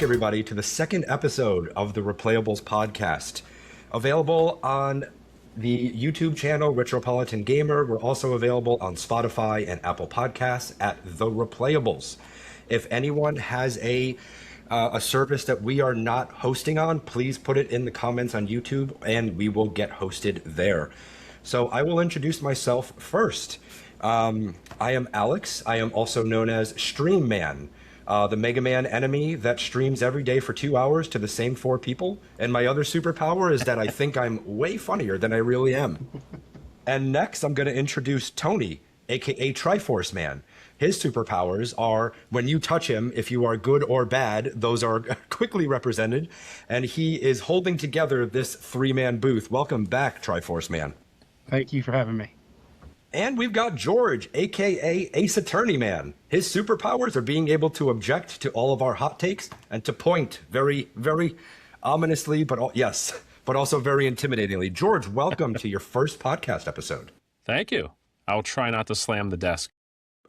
everybody, to the second episode of the Replayables podcast. Available on the YouTube channel, Retropolitan Gamer. We're also available on Spotify and Apple Podcasts at The Replayables. If anyone has a service that we are not hosting on, please put it in the comments on YouTube and we will get hosted there. So I will introduce myself first. I am Alex. I am also known as Stream Man, the Mega Man enemy that streams every day for 2 hours to the same 4 people. And my other superpower is that I think I'm way funnier than I really am. And next, I'm going to introduce Tony, aka Triforce Man. His superpowers are, when you touch him, if you are good or bad, those are quickly represented. And he is holding together this 3-man booth. Welcome back, Triforce Man. Thank you for having me. And we've got George, aka Ace Attorney Man. His superpowers are being able to object to all of our hot takes and to point very, very ominously, but also very intimidatingly. George, welcome to your first podcast episode. Thank you. I'll try not to slam the desk.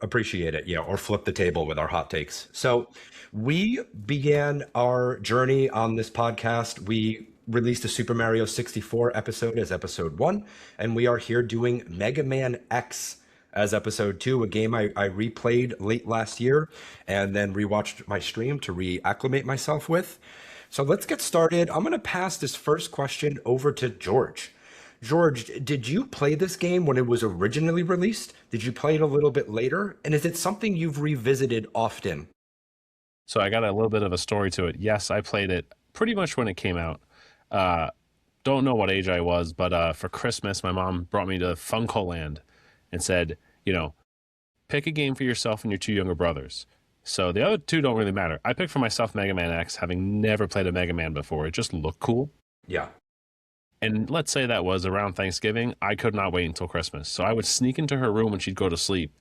Appreciate it, yeah, or flip the table with our hot takes. So we began our journey on this podcast. We released a Super Mario 64 episode as episode 1, and we are here doing Mega Man X as episode 2, a game I replayed late last year and then rewatched my stream to reacclimate myself with. So let's get started. I'm going to pass this first question over to George. George, did you play this game when it was originally released? Did you play it a little bit later? And is it something you've revisited often? So I got a little bit of a story to it. Yes, I played it pretty much when it came out. Don't know what age I was, but for Christmas, my mom brought me to Funko Land and said, pick a game for yourself and your 2 younger brothers. So the other 2 don't really matter. I picked for myself Mega Man X, having never played a Mega Man before. It just looked cool. Yeah. And let's say that was around Thanksgiving. I could not wait until Christmas. So I would sneak into her room when she'd go to sleep,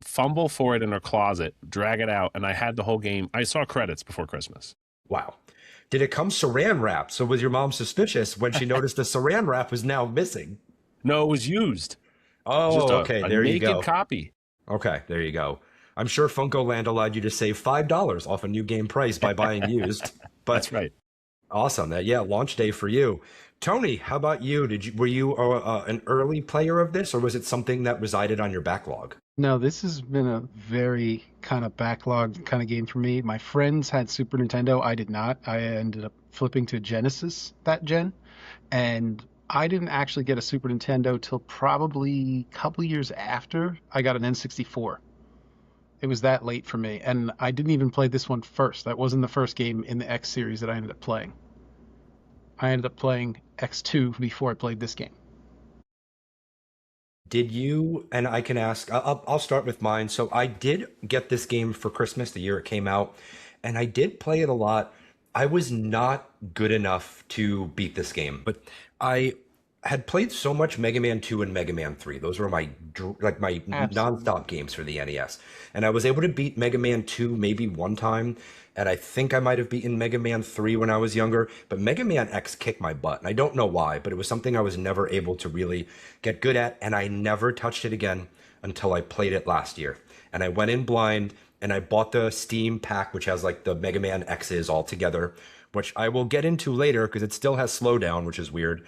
fumble for it in her closet, drag it out, and I had the whole game. I saw credits before Christmas. Wow. Did it come saran wrap? So was your mom suspicious when she noticed the saran wrap was now missing? No, it was used. Oh, okay. There you go. Naked copy. Okay, there you go. I'm sure Funko Land allowed you to save $5 off a new game price by buying used. But that's right. Awesome. Yeah, launch day for you. Tony, how about you? Were you an early player of this, or was it something that resided on your backlog? No, this has been a very kind of backlog kind of game for me. My friends had Super Nintendo. I did not. I ended up flipping to Genesis that gen. And I didn't actually get a Super Nintendo till probably a couple years after I got an N64. It was that late for me. And I didn't even play this one first. That wasn't the first game in the X series that I ended up playing. I ended up playing X2 before I played this game. Did you, and I can ask, I'll start with mine. So I did get this game for Christmas the year it came out, and I did play it a lot. I was not good enough to beat this game, but I had played so much Mega Man 2 and Mega Man 3. Those were my nonstop games for the NES. And I was able to beat Mega Man 2 maybe one time, and I think I might have beaten Mega Man 3 when I was younger, but Mega Man X kicked my butt. And I don't know why, but it was something I was never able to really get good at, and I never touched it again until I played it last year. And I went in blind, and I bought the Steam pack, which has like the Mega Man X's all together, which I will get into later because it still has slowdown, which is weird.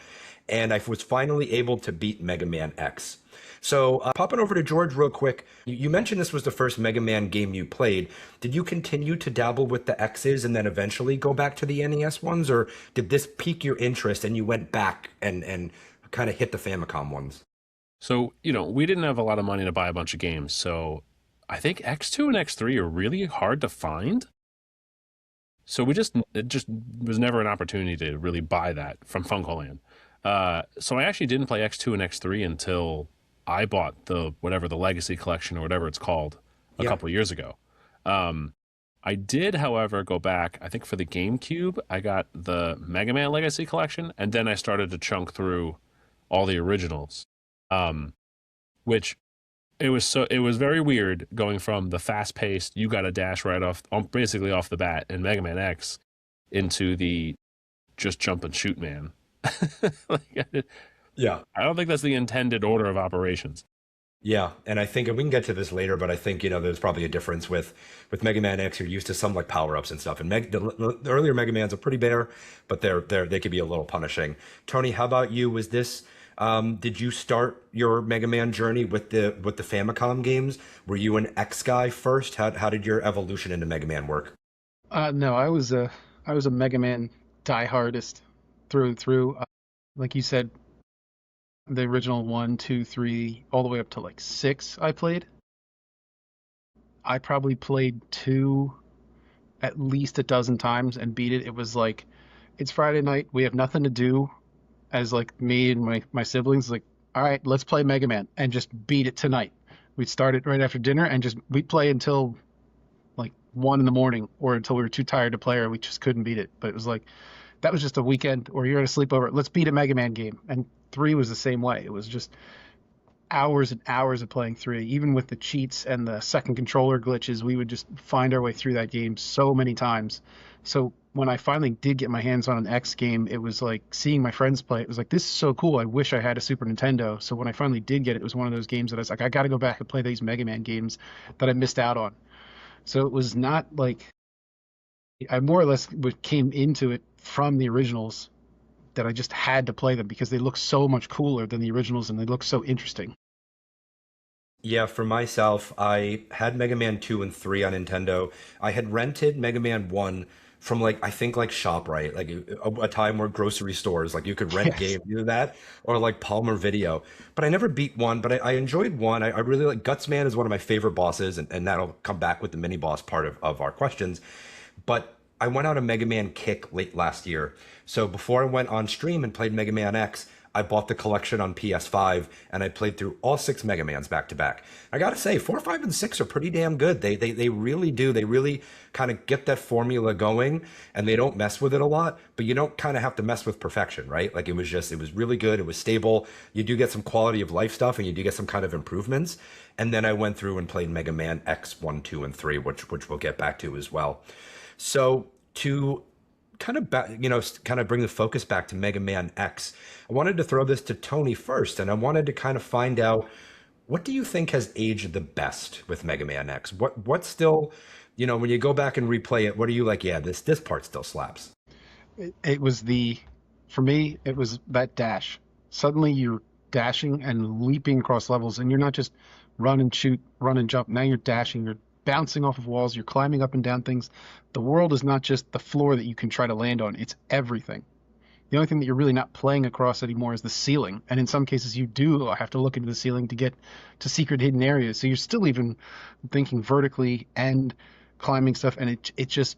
And I was finally able to beat Mega Man X. So popping over to George real quick, you mentioned this was the first Mega Man game you played. Did you continue to dabble with the X's and then eventually go back to the NES ones? Or did this pique your interest and you went back and kind of hit the Famicom ones? So, we didn't have a lot of money to buy a bunch of games. So I think X2 and X3 are really hard to find. So it just was never an opportunity to really buy that from Funko Land. So I actually didn't play X2 and X3 until I bought the Legacy Collection or whatever it's called a couple of years ago. I did, however, go back. I think for the GameCube, I got the Mega Man Legacy Collection, and then I started to chunk through all the originals, which it was very weird going from the fast-paced, you got to dash right off, basically off the bat in Mega Man X, into the just jump and shoot man. Yeah. I don't think that's the intended order of operations. Yeah, and I think, and we can get to this later, but I think, there's probably a difference with Mega Man X. You're used to some like power ups and stuff, and the earlier Mega Mans are pretty bare, but they could be a little punishing. Tony, how about you? Was this did you start your Mega Man journey with the Famicom games? Were you an X guy first? How did your evolution into Mega Man work? No, I was a Mega Man diehardist through and through. Like you said, the original one, two, three, all the way up to like six. I played. I probably played two at least a dozen times and beat it. It was like, it's Friday night. We have nothing to do as like me and my siblings. Like, all right, let's play Mega Man and just beat it tonight. We'd start it right after dinner and just we'd play until like 1 in the morning or until we were too tired to play or we just couldn't beat it. But it was like that was just a weekend or you're at a sleepover. Let's beat a Mega Man game. And three was the same way. It was just hours and hours of playing three. Even with the cheats and the second controller glitches, we would just find our way through that game so many times. So when I finally did get my hands on an X game, it was like seeing my friends play. It was like, this is so cool. I wish I had a Super Nintendo. So when I finally did get it, it was one of those games that I was like, I got to go back and play these Mega Man games that I missed out on. So it was not like I more or less came into it from the originals that I just had to play them because they look so much cooler than the originals and they look so interesting. Yeah, for myself, I had Mega Man 2 and 3 on Nintendo. I had rented Mega Man 1 from like I think like ShopRite, like a time where grocery stores like you could rent Yes. games, either that or like Palmer Video. But I never beat one, but I enjoyed one. I really like Gutsman is one of my favorite bosses, and that'll come back with the mini boss part of our questions. But I went on a Mega Man kick late last year. So before I went on stream and played Mega Man X, I bought the collection on PS5 and I played through all six Mega Mans back to back. I gotta say, four, five, and six are pretty damn good. They really do. They really kind of get that formula going, and they don't mess with it a lot. But you don't kind of have to mess with perfection, right? Like it was really good. It was stable. You do get some quality of life stuff, and you do get some kind of improvements. And then I went through and played Mega Man X one, two, and three, which we'll get back to as well. So to kind of kind of bring the focus back to Mega Man X, I wanted to throw this to Tony first, and I wanted to kind of find out what do you think has aged the best with Mega Man X? What still, when you go back and replay it, what are you like? Yeah, this part still slaps. It was for me, it was that dash. Suddenly you're dashing and leaping across levels, and you're not just run and shoot, run and jump. Now you're dashing, you're bouncing off of walls, you're climbing up and down things. The world is not just the floor that you can try to land on, it's everything. The only thing that you're really not playing across anymore is the ceiling. And in some cases, you do have to look into the ceiling to get to secret hidden areas. So you're still even thinking vertically and climbing stuff. And it just,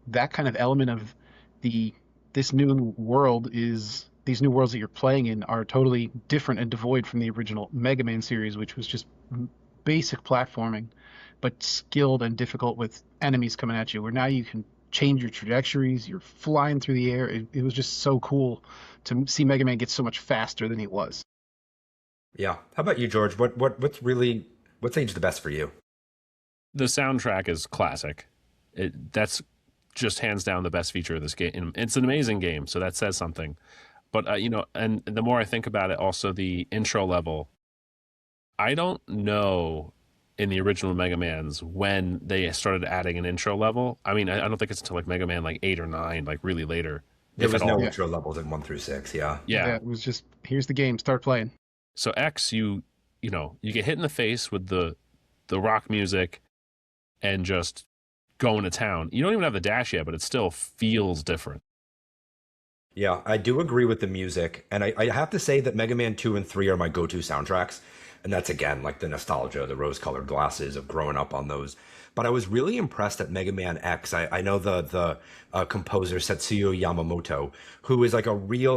that kind of element of the, this new world is, these new worlds that you're playing in are totally different and devoid from the original Mega Man series, which was just basic platforming, but skilled and difficult with enemies coming at you, where now you can change your trajectories. You're flying through the air. It was just so cool to see Mega Man get so much faster than he was. Yeah. How about you, George? What's aged the best for you? The soundtrack is classic. That's just hands down the best feature of this game. It's an amazing game, so that says something. But and the more I think about it, also the intro level. I don't know in the original Mega Mans when they started adding an intro level. I mean, I don't think it's until like Mega Man like 8 or 9, like really later, There if at was no all. Yeah. intro levels in 1 through 6. Yeah. Yeah. It was just, here's the game, start playing. So X, you get hit in the face with the rock music and just going to town. You don't even have the dash yet, but it still feels different. Yeah, I do agree with the music, and I have to say that Mega Man 2 and 3 are my go-to soundtracks, and that's again like the nostalgia, the rose-colored glasses of growing up on those. But I was really impressed at Mega Man X. I know the composer Setsuyo Yamamoto, who is like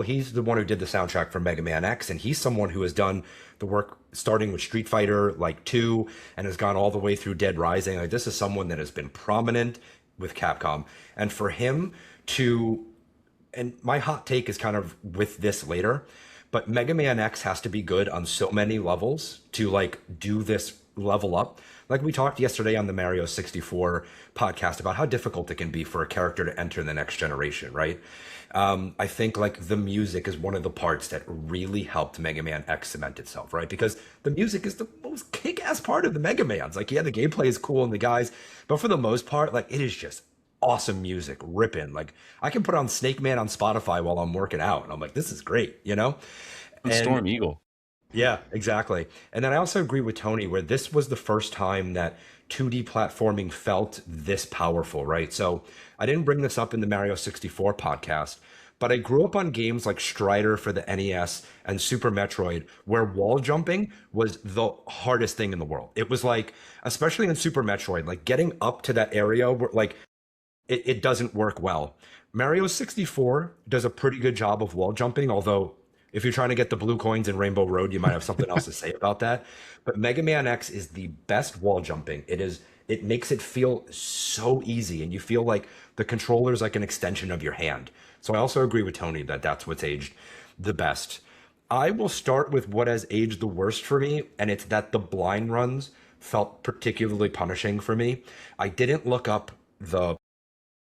he's the one who did the soundtrack for Mega Man X, and he's someone who has done the work starting with Street Fighter like 2 and has gone all the way through Dead Rising. Like this is someone that has been prominent with Capcom, and for him to and my hot take is kind of with this later, but Mega Man X has to be good on so many levels to like do this level up. Like we talked yesterday on the Mario 64 podcast about how difficult it can be for a character to enter the next generation, right? I think like the music is one of the parts that really helped Mega Man X cement itself, right? Because the music is the most kick-ass part of the Mega Man's. Like, yeah, the gameplay is cool and the guys, but for the most part, like it is just awesome music, ripping. Like I can put on Snake Man on Spotify while I'm working out, and I'm like, this is great, you know? And And Storm Eagle. yeah, exactly. And then I also agree with Tony where this was the first time that 2D platforming felt this powerful, right? So I didn't bring this up in the Mario 64 podcast, but I grew up on games like Strider for the NES and Super Metroid, where wall jumping was the hardest thing in the world. It was like, especially in Super Metroid, like getting up to that area where like it doesn't work well. Mario 64 does a pretty good job of wall jumping, although if you're trying to get the blue coins in Rainbow Road, you might have something else to say about that. But Mega Man X is the best wall jumping. It makes it feel so easy and you feel like the controller is like an extension of your hand. So I also agree with Tony that that's what's aged the best. I will start with what has aged the worst for me, and it's that the blind runs felt particularly punishing for me. I didn't look up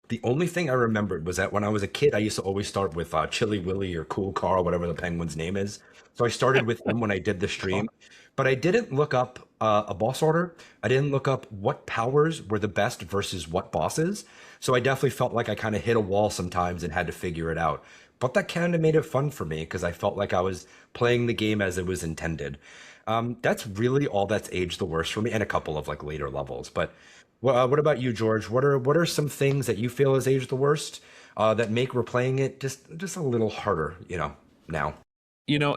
the only thing I remembered was that when I was a kid, I used to always start with Chili Willy or Cool Carl, whatever the penguin's name is. So I started with him when I did the stream, but I didn't look up a boss order. I didn't look up what powers were the best versus what bosses. So I definitely felt like I kind of hit a wall sometimes and had to figure it out. But that kind of made it fun for me because I felt like I was playing the game as it was intended. That's really all that's aged the worst for me, and a couple of like later levels. But what about you, George? What are some things that you feel has aged the worst that make replaying it just a little harder, now? You know,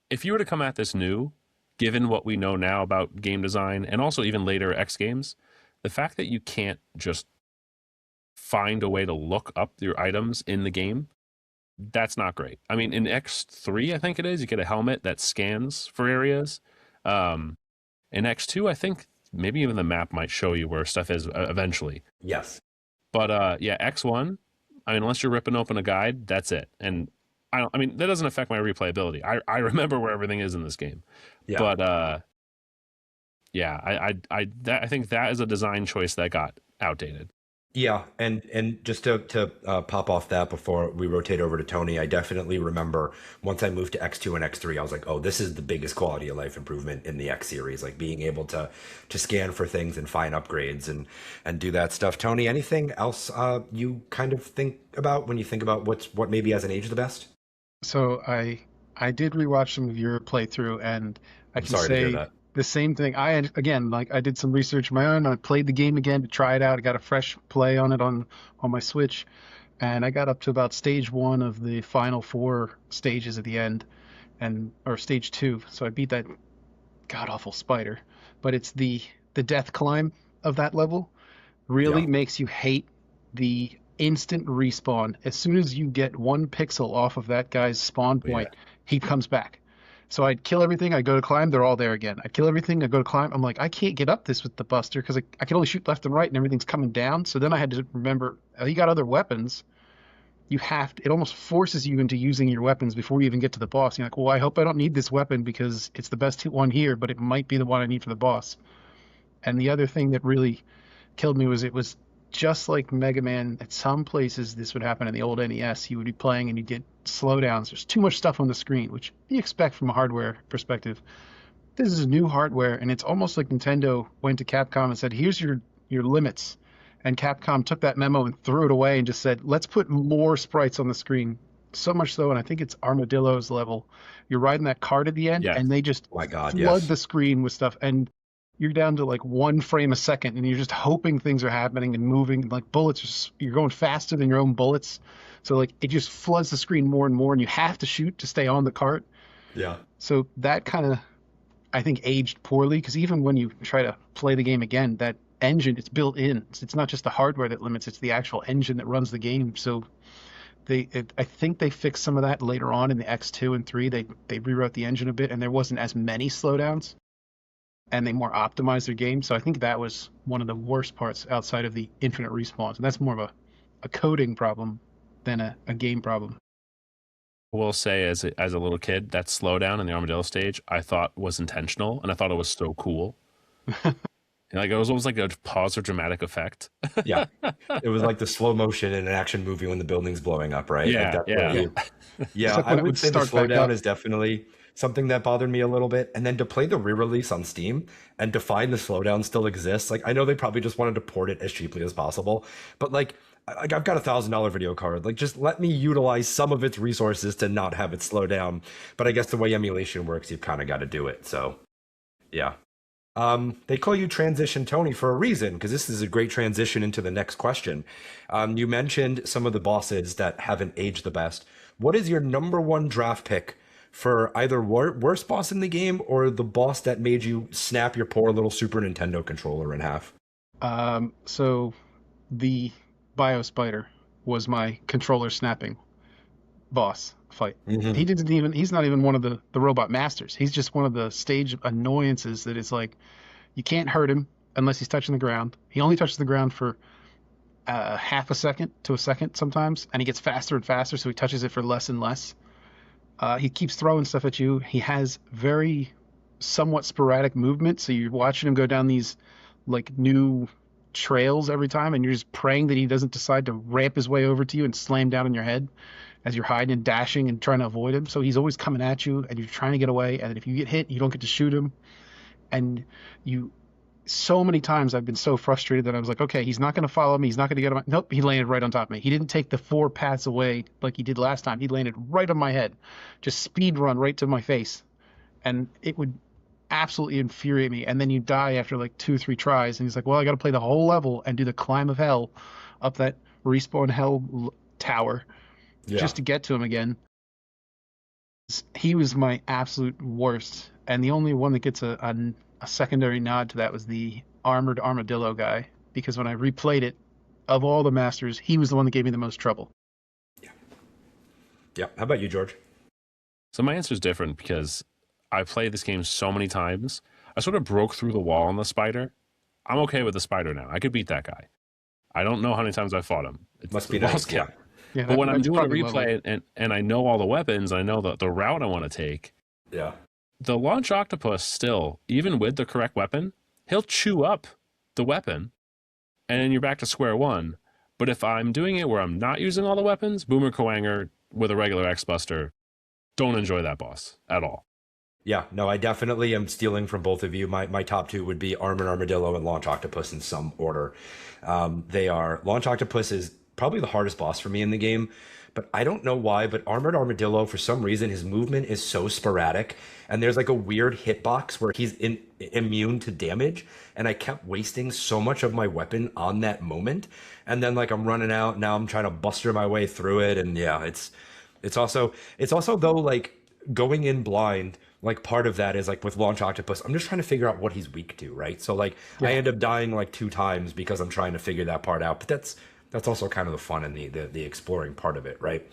if you were to come at this new, given what we know now about game design and also even later X games, the fact that you can't just find a way to look up your items in the game, that's not great. I mean, in X3, I think it is, you get a helmet that scans for areas. Um, in X2, I think maybe even the map might show you where stuff is eventually. Yes. But yeah, X1, I mean, unless you're ripping open a guide, that's it. And I mean, that doesn't affect my replayability. I remember where everything is in this game. Yeah. But yeah, I think that is a design choice that got outdated. Yeah, and just to pop off that before we rotate over to Tony, I definitely remember once I moved to X2 and X3, I was like, oh, this is the biggest quality of life improvement in the X series, like being able to scan for things and find upgrades and do that stuff. Tony, anything else you kind of think about when you think about what maybe hasn't aged the best? So I did rewatch some of your playthrough, and I I'm can sorry to hear say that. the same thing. Again, like I did some research of my own. I played the game again to try it out. I got a fresh play on it on my Switch, and I got up to about stage one of the final four stages at the end, and or stage two. So I beat that god awful spider, but it's the death climb of that level really Yeah, makes you hate the instant respawn. As soon as you get one pixel off of that guy's spawn yeah, point, he comes back. So I'd kill everything, I'd go to climb, they're all there again. I'd kill everything, I'd go to climb. I'm like, I can't get up this with the buster because I can only shoot left and right and everything's coming down. So then I had to remember, oh, you got other weapons. It almost forces you into using your weapons before you even get to the boss. You're like, well, I hope I don't need this weapon because it's the best one here, but it might be the one I need for the boss. And the other thing that really killed me was it was just like Mega Man. At some places, this would happen in the old NES. You would be playing and you'd get slowdowns. There's too much stuff on the screen, which you expect from a hardware perspective. This is new hardware, and it's almost like Nintendo went to Capcom and said, "Here's your limits." And Capcom took that memo and threw it away and just said, "Let's put more sprites on the screen." So much so, and I think it's Armadillo's level. You're riding that cart at the end, Yeah. and they just oh my God, flood yes. the screen with stuff, and you're down to like one frame a second, and you're just hoping things are happening and moving. Like bullets, you're going faster than your own bullets, so like it just floods the screen more and more, and you have to shoot to stay on the cart. Yeah. So that kind of, I think, aged poorly because even when you try to play the game again, that engine it's built in. It's not just the hardware that limits; it's the actual engine that runs the game. So I think they fixed some of that later on in the X2 and 3. They rewrote the engine a bit, and there wasn't as many slowdowns, and they more optimized their game. So I think that was one of the worst parts outside of the infinite respawns, and that's more of a coding problem than a game problem. I will say, as a little kid, that slowdown in the armadillo stage, I thought was intentional, and I thought it was so cool. Like it was almost like a pause or dramatic effect. Yeah. It was like the slow motion in an action movie when the building's blowing up, right? Like Yeah, that's what yeah. Yeah. you It's Yeah, like I when it would would say the start back slowdown up. is definitely something that bothered me a little bit. And then to play the re-release on Steam and to find the slowdown still exists, like I know they probably just wanted to port it as cheaply as possible, but like I've got $1,000 video card. Like just let me utilize some of its resources to not have it slow down. But I guess the way emulation works, you've kind of got to do it. So yeah. They call you Transition Tony for a reason, because this is a great transition into the next question. You mentioned some of the bosses that haven't aged the best. What is your number one draft pick for either worst boss in the game or the boss that made you snap your poor little Super Nintendo controller in half? So the Bio Spider was my controller snapping boss fight. Hmm. He's not even one of the robot masters. He's just one of the stage annoyances that it's like you can't hurt him unless he's touching the ground. He only touches the ground for half a second to a second sometimes, and he gets faster and faster, so he touches it for less and less. He keeps throwing stuff at you. He has very somewhat sporadic movement, so you're watching him go down these like new trails every time, and you're just praying that he doesn't decide to ramp his way over to you and slam down on your head as you're hiding and dashing and trying to avoid him. So he's always coming at you, and you're trying to get away. And if you get hit, you don't get to shoot him. And you, so many times I've been so frustrated that I was like, okay, he's not going to follow me. He's not going to get on my. Nope, he landed right on top of me. He didn't take the 4 paths away like he did last time. He landed right on my head, just speed run right to my face, and it would absolutely infuriate me. And then you die after like 2 or 3 tries, and he's like, well, I got to play the whole level and do the climb of hell up that respawn hell tower Yeah. just to get to him again. He was my absolute worst, and the only one that gets a secondary nod to that was the armored armadillo guy, because when I replayed it, of all the masters, he was the one that gave me the most trouble. Yeah. How about you, George? So my answer is different because I played this game so many times. I sort of broke through the wall on the spider. I'm okay with the spider now. I could beat that guy. I don't know how many times I fought him. It's Must be the boss nice. Yeah. game. Yeah, But when I'm that's doing a probably level. replay and I know all the weapons, I know the route I want to take, Yeah. the launch octopus still, even with the correct weapon, he'll chew up the weapon and then you're back to square one. But if I'm doing it where I'm not using all the weapons, Boomer Coanger with a regular X-Buster, don't enjoy that boss at all. Yeah, no, I definitely am stealing from both of you. My top two would be Armored Armadillo and Launch Octopus in some order. They are Launch Octopus is probably the hardest boss for me in the game, but I don't know why. But Armored Armadillo, for some reason, his movement is so sporadic, and there's like a weird hitbox where he's immune to damage, and I kept wasting so much of my weapon on that moment, and then like I'm running out. Now I'm trying to buster my way through it, and yeah, it's also though like going in blind, like part of that is like with Launch Octopus, I'm just trying to figure out what he's weak to, right? So like I end up dying like 2 times because I'm trying to figure that part out. But that's also kind of the fun and the exploring part of it, right?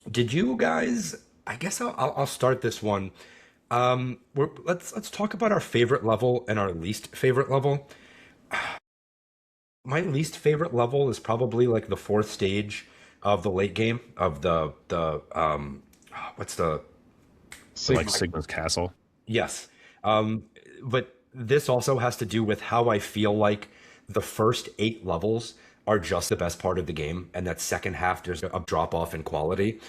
Did you guys? I guess I'll start this one. Let's talk about our favorite level and our least favorite level. My least favorite level is probably like the fourth stage of the late game of the what's the Like Sigma's Castle. yes. But this also has to do with how I feel like the first 8 levels are just the best part of the game, and that second half there's a drop off in quality.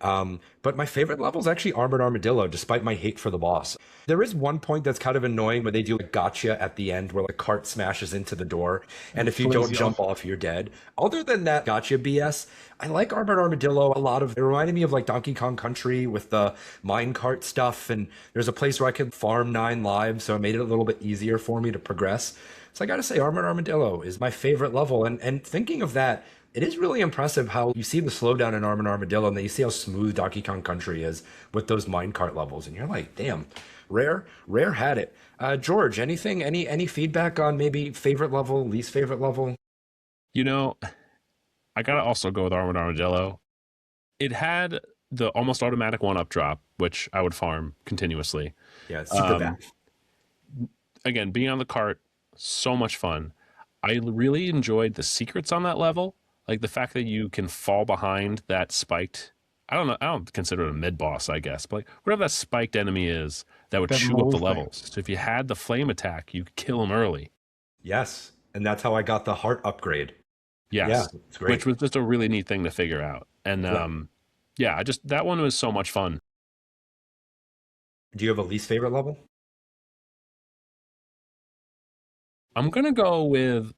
But my favorite level is actually Armored Armadillo, despite my hate for the boss. There is one point that's kind of annoying where they do a gotcha at the end where the cart smashes into the door, and if you flings don't you jump off, you're dead. Other than that gotcha BS, I like Armored Armadillo a lot. It reminded me of like Donkey Kong Country with the minecart stuff, and there's a place where I could farm 9 lives, so it made it a little bit easier for me to progress. So I gotta say, Armored Armadillo is my favorite level, and thinking of that, it is really impressive how you see the slowdown in Armored Armadillo, and then you see how smooth Donkey Kong Country is with those minecart levels, and you're like, damn, rare had it. George, anything, any feedback on maybe favorite level, least favorite level? You know, I gotta also go with Armored Armadillo. It had the almost automatic one-up drop, which I would farm continuously. Yeah, it's super bad. Again, being on the cart, so much fun. I really enjoyed the secrets on that level, like the fact that you can fall behind that spiked I don't know. I don't consider it a mid boss, I guess, but like whatever that spiked enemy is that would That chew up the mole thing. levels. So if you had the flame attack, you could kill him early. Yes, and that's how I got the heart upgrade. Yeah, Yes, it's which great. was just a really neat thing to figure out. And Yeah. yeah, I just that one was so much fun. Do you have a least favorite level? I'm gonna go with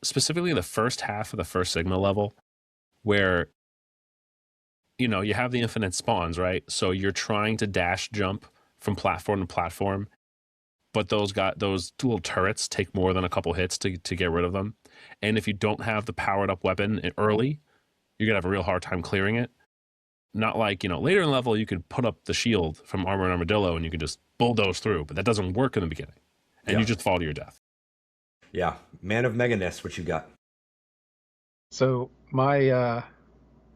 specifically the first half of the first Sigma level, where you have the infinite spawns, right? So you're trying to dash jump from platform to platform, but those two little turrets take more than a couple hits to get rid of them. And if you don't have the powered up weapon early, you're gonna have a real hard time clearing it. Not like, later in the level you could put up the shield from Armor and Armadillo and you could just bulldoze through, but that doesn't work in the beginning. And you Yeah. just fall to your death. Yeah. Man of Meganess, what you got? So my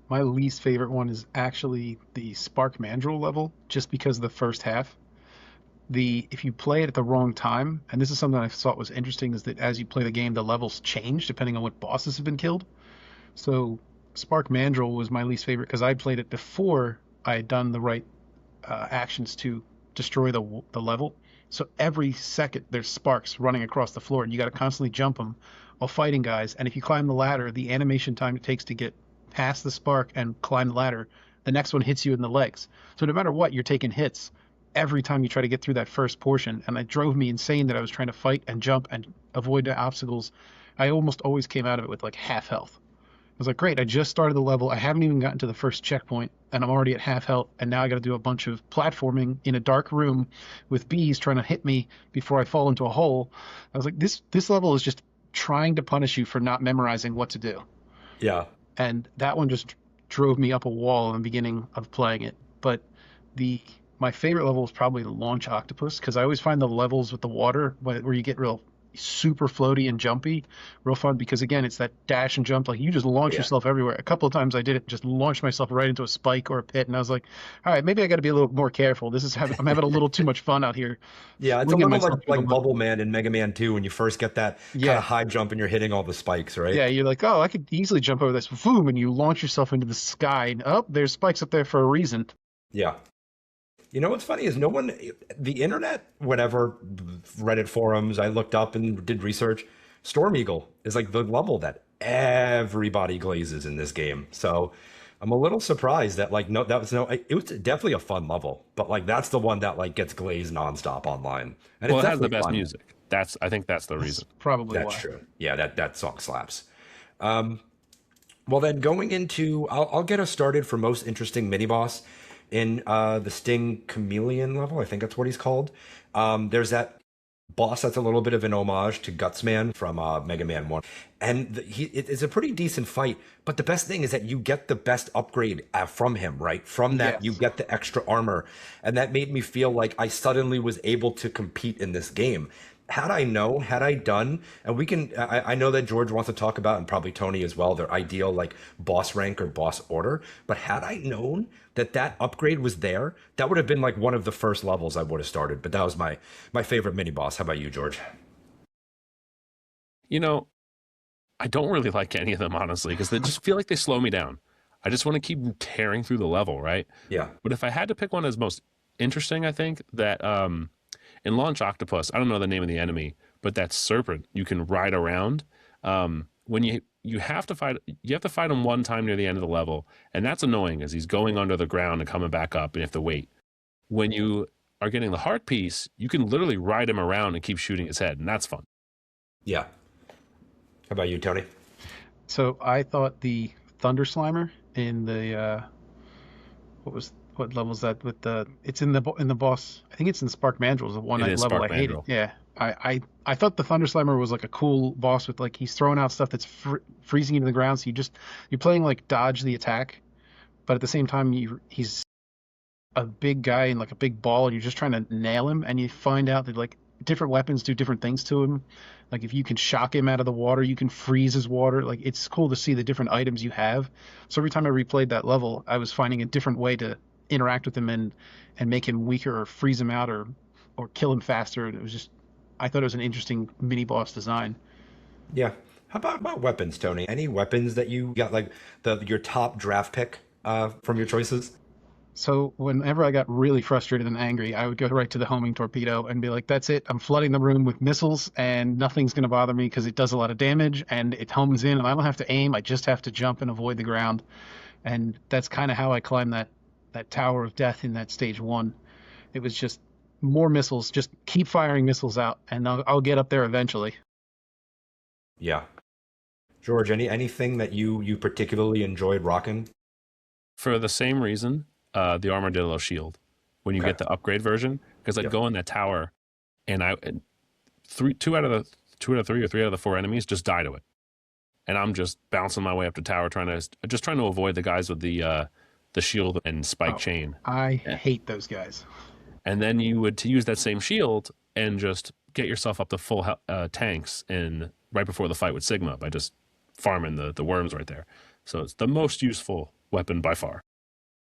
least favorite one is actually the Spark Mandrill level, just because of the first half. If you play it at the wrong time, and this is something I thought was interesting, is that as you play the game, the levels change depending on what bosses have been killed. So Spark Mandrill was my least favorite because I played it before I had done the right actions to destroy the level. So every second there's sparks running across the floor, and you got to constantly jump them while fighting guys. And if you climb the ladder, the animation time it takes to get past the spark and climb the ladder, the next one hits you in the legs. So no matter what, you're taking hits every time you try to get through that first portion. And it drove me insane that I was trying to fight and jump and avoid the obstacles. I almost always came out of it with like half health. I was like, great, I just started the level. I haven't even gotten to the first checkpoint, and I'm already at half health, and now I got to do a bunch of platforming in a dark room with bees trying to hit me before I fall into a hole. I was like, this level is just trying to punish you for not memorizing what to do. Yeah. And that one just drove me up a wall in the beginning of playing it. But my favorite level is probably the launch octopus, because I always find the levels with the water where you get real super floaty and jumpy real fun, because again it's that dash and jump, like you just launch Yeah. yourself everywhere. A couple of times I did it, just launched myself right into a spike or a pit, and I was like, all right, maybe I got to be a little more careful. I'm having a little too much fun out here Yeah, it's a flinging little myself like through the mud. Bubble Man in Mega Man 2 when you first get that kind Yeah, of high jump and you're hitting all the spikes, right? yeah, you're like, oh, I could easily jump over this, boom, and you launch yourself into the sky, and oh, there's spikes up there for a reason. Yeah. You know what's funny is no one, the internet, whatever, Reddit forums, I looked up and did research. Storm Eagle is like the level that everybody glazes in this game. So I'm a little surprised that like no, that was no, it was definitely a fun level, but like that's the one that like gets glazed nonstop online, and Well, it's it has the definitely best fun. music. I think that's the That's reason. probably That's why. true. Yeah, that song slaps. Well, then going into, I'll get us started for most interesting mini boss in the Sting Chameleon level. I think that's what he's called. There's that boss that's a little bit of an homage to Gutsman from Mega Man 1. And it's a pretty decent fight. But the best thing is that you get the best upgrade from him, right? From that, you Yes. get the extra armor. And that made me feel like I suddenly was able to compete in this game. Had I known, had I done, and I know that George wants to talk about, and probably Tony as well, their ideal like boss rank or boss order. But had I known that that upgrade was there, that would have been like one of the first levels I would have started. But that was my favorite mini boss. How about you, George? You know, I don't really like any of them, honestly, because they just feel like they slow me down. I just want to keep tearing through the level, right? Yeah, But if I had to pick one as most interesting, I think that in Launch Octopus, I don't know the name of the enemy, but that serpent you can ride around. When you have to fight him one time near the end of the level, and that's annoying as he's going under the ground and coming back up, and you have to wait. When you are getting the heart piece, you can literally ride him around and keep shooting his head, and that's fun. yeah. How about you, Tony? So I thought the Thunder Slimer in the what level is that with the it's in the boss, I think it's in Spark Mandrill, is the one It is level Spark I hated. Mandrill. Yeah. I thought the Thunder Slimer was like a cool boss with like he's throwing out stuff that's freezing you to the ground, so you're playing like dodge the attack, but at the same time he's a big guy and like a big ball, and you're just trying to nail him, and you find out that like different weapons do different things to him. Like if you can shock him out of the water, you can freeze his water. Like it's cool to see the different items you have. So every time I replayed that level, I was finding a different way to interact with him and make him weaker or freeze him out or kill him faster. And it was just I thought it was an interesting mini boss design. Yeah. How about weapons, Tony? Any weapons that you got like your top draft pick from your choices? So whenever I got really frustrated and angry, I would go right to the homing torpedo and be like, "That's it. I'm flooding the room with missiles, and nothing's going to bother me because it does a lot of damage and it homes in, and I don't have to aim. I just have to jump and avoid the ground." And that's kind of how I climbed that tower of death in that stage one. It was just more missiles. Just keep firing missiles out, and I'll get up there eventually. Yeah. George, anything that you particularly enjoyed rocking? For the same reason, the Armadillo shield, when you Okay. get the upgrade version, because I'd Yep. go in that tower, and two out of the 2 out of 3 or 3 out of the 4 enemies just die to it, and I'm just bouncing my way up the tower trying to avoid the guys with the shield and spike Oh, chain. I Yeah. hate those guys. And then you would to use that same shield and just get yourself up to full tanks in right before the fight with Sigma by just farming the worms right there. So it's the most useful weapon by far.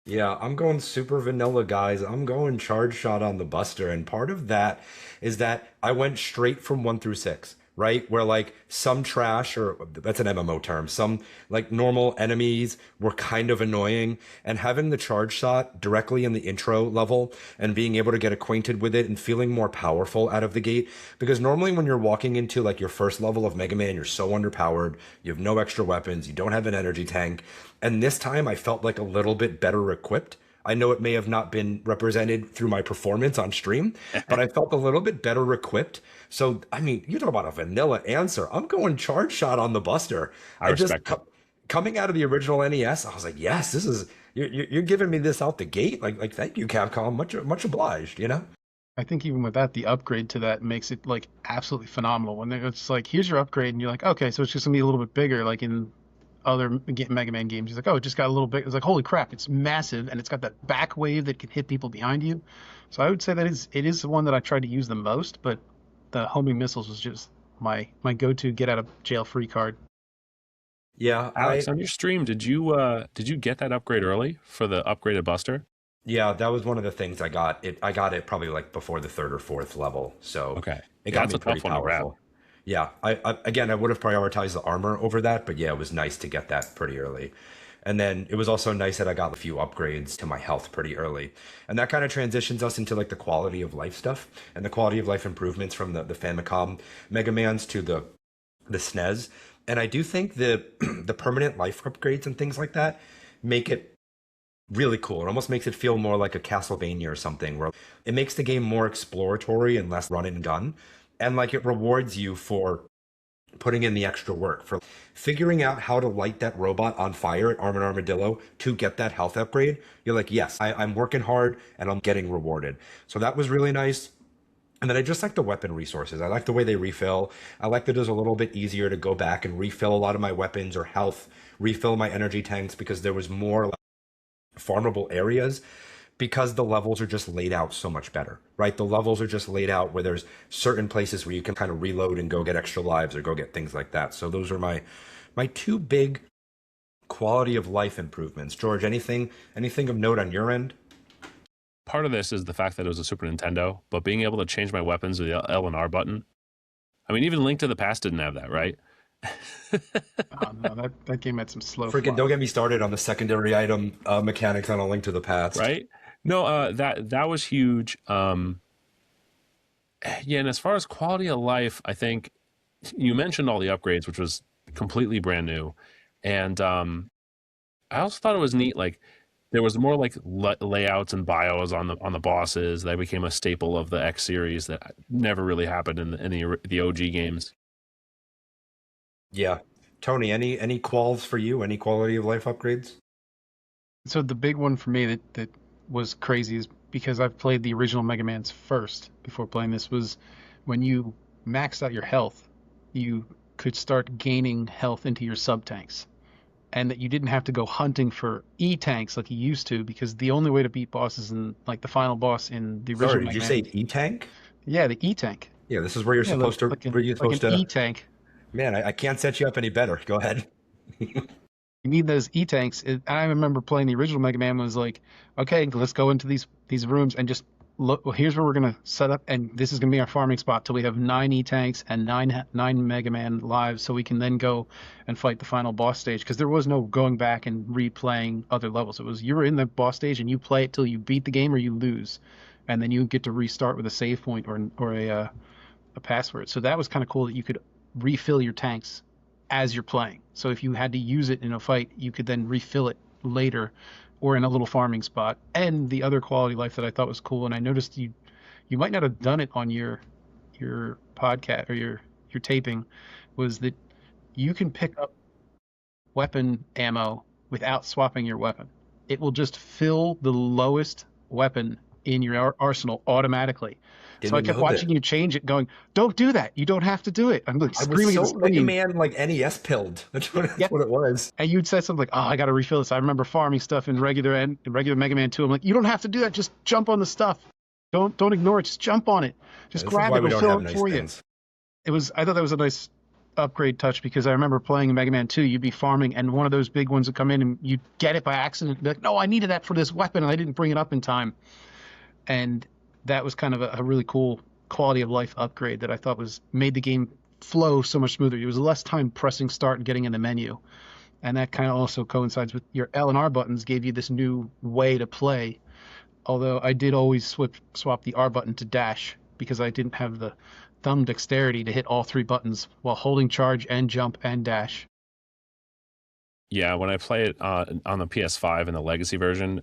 Yeah, I'm going super vanilla, guys. I'm going charge shot on the Buster, and part of that is that I went straight from 1 through 6, right? Where like some trash, or that's an MMO term, some like normal enemies were kind of annoying, and having the charge shot directly in the intro level and being able to get acquainted with it and feeling more powerful out of the gate. Because normally when you're walking into like your first level of Mega Man, you're so underpowered, you have no extra weapons, you don't have an energy tank. And this time I felt like a little bit better equipped. I know it may have not been represented through my performance on stream, but I felt a little bit better equipped. So, I mean, you talk about a vanilla answer. I'm going charge shot on the Buster. I respect it. Coming out of the original NES, I was like, yes, this is you're giving me this out the gate. Like thank you, Capcom. Much obliged. You know. I think even with that, the upgrade to that makes it like absolutely phenomenal. When it's like, here's your upgrade, and you're like, okay, so it's just gonna be a little bit bigger, like in other Mega Man games. He's like, oh, it just got a little big. It's like, holy crap, it's massive, and it's got that back wave that can hit people behind you. So I would say that it is the one that I tried to use the most, but the homing missiles was just my go-to get out of jail free card. Yeah, Alex, on your stream, did you get that upgrade early for the upgraded Buster? yeah, that was one of the things I got. I got it probably like before the third or fourth level, so Okay, it got that's me a pretty tough one to grab. powerful. Yeah, again, I would have prioritized the armor over that, but yeah, it was nice to get that pretty early. And then it was also nice that I got a few upgrades to my health pretty early. And that kind of transitions us into like the quality of life stuff and the quality of life improvements from the Famicom Mega Mans to the SNES. And I do think the the permanent life upgrades and things like that make it really cool. It almost makes it feel more like a Castlevania or something, where it makes the game more exploratory and less run and gun. And like it rewards you for putting in the extra work, for figuring out how to light that robot on fire at Armored Armadillo to get that health upgrade. You're like, yes, I'm working hard and I'm getting rewarded. So that was really nice. And then I just like the weapon resources. I like the way they refill. I like that it's a little bit easier to go back and refill a lot of my weapons or health, refill my energy tanks, because there was more farmable areas, because the levels are just laid out so much better, right? The levels are just laid out where there's certain places where you can kind of reload and go get extra lives or go get things like that. So those are my two big quality of life improvements. George, anything of note on your end? Part of this is the fact that it was a Super Nintendo, but being able to change my weapons with the L and R button. I mean, even Link to the Past didn't have that, right? Oh no, that game had some slow. Freaking don't get me started on the secondary item mechanics on A Link to the Past. Right? No, that was huge. Yeah, and as far as quality of life, I think you mentioned all the upgrades, which was completely brand new, and I also thought it was neat. Like there was more like layouts and bios on the bosses that became a staple of the X series that never really happened in the OG games. Yeah. Tony, any quals for you? Any quality of life upgrades? So the big one for me that was crazy is because I've played the original Mega Man's first before playing this, was when you maxed out your health, you could start gaining health into your sub tanks, and that you didn't have to go hunting for E tanks like you used to, because the only way to beat bosses in like the final boss in the original Sorry, did Mega you Man, say E-Tank? yeah, the E tank. Yeah, this is where you're Yeah, supposed to. like Where you're like supposed an to. E tank. Man, I can't set you up any better. Go ahead. You need those E-tanks. I remember playing the original Mega Man, was like, okay, let's go into these rooms and just look, well, here's where we're gonna set up, and this is gonna be our farming spot till we have 9 E-tanks and nine Mega Man lives, so we can then go and fight the final boss stage. Because there was no going back and replaying other levels. It was you were in the boss stage and you play it till you beat the game or you lose, and then you get to restart with a save point or a password. So that was kind of cool that you could refill your tanks as you're playing. So if you had to use it in a fight, you could then refill it later or in a little farming spot. And the other quality of life that I thought was cool, and I noticed you might not have done it on your podcast or your taping, was that you can pick up weapon ammo without swapping your weapon. It will just fill the lowest weapon in your arsenal automatically. So I Didn't kept know watching that. you change it, going, "Don't do that. You don't have to do it." I'm like I was screaming at the so Mega screen. Man like NES pilled. That's Yep. what it was. And you'd say something like, "Oh, I got to refill this." I remember farming stuff in regular Mega Man 2. I'm like, "You don't have to do that. Just jump on the stuff. Don't ignore it. Just jump on it. Yeah, Just this is grab why it. we It'll don't fill have it nice for you." things. I thought that was a nice upgrade touch, because I remember playing Mega Man 2, you'd be farming and one of those big ones would come in and you'd get it by accident, be like, "No, I needed that for this weapon and I didn't bring it up in time." And that was kind of a really cool quality of life upgrade that I thought was made the game flow so much smoother. It was less time pressing start and getting in the menu. And that kind of also coincides with your L and R buttons gave you this new way to play. Although I did always swap the R button to dash because I didn't have the thumb dexterity to hit all three buttons while holding charge and jump and dash. Yeah, when I play it on the PS5 and the Legacy version,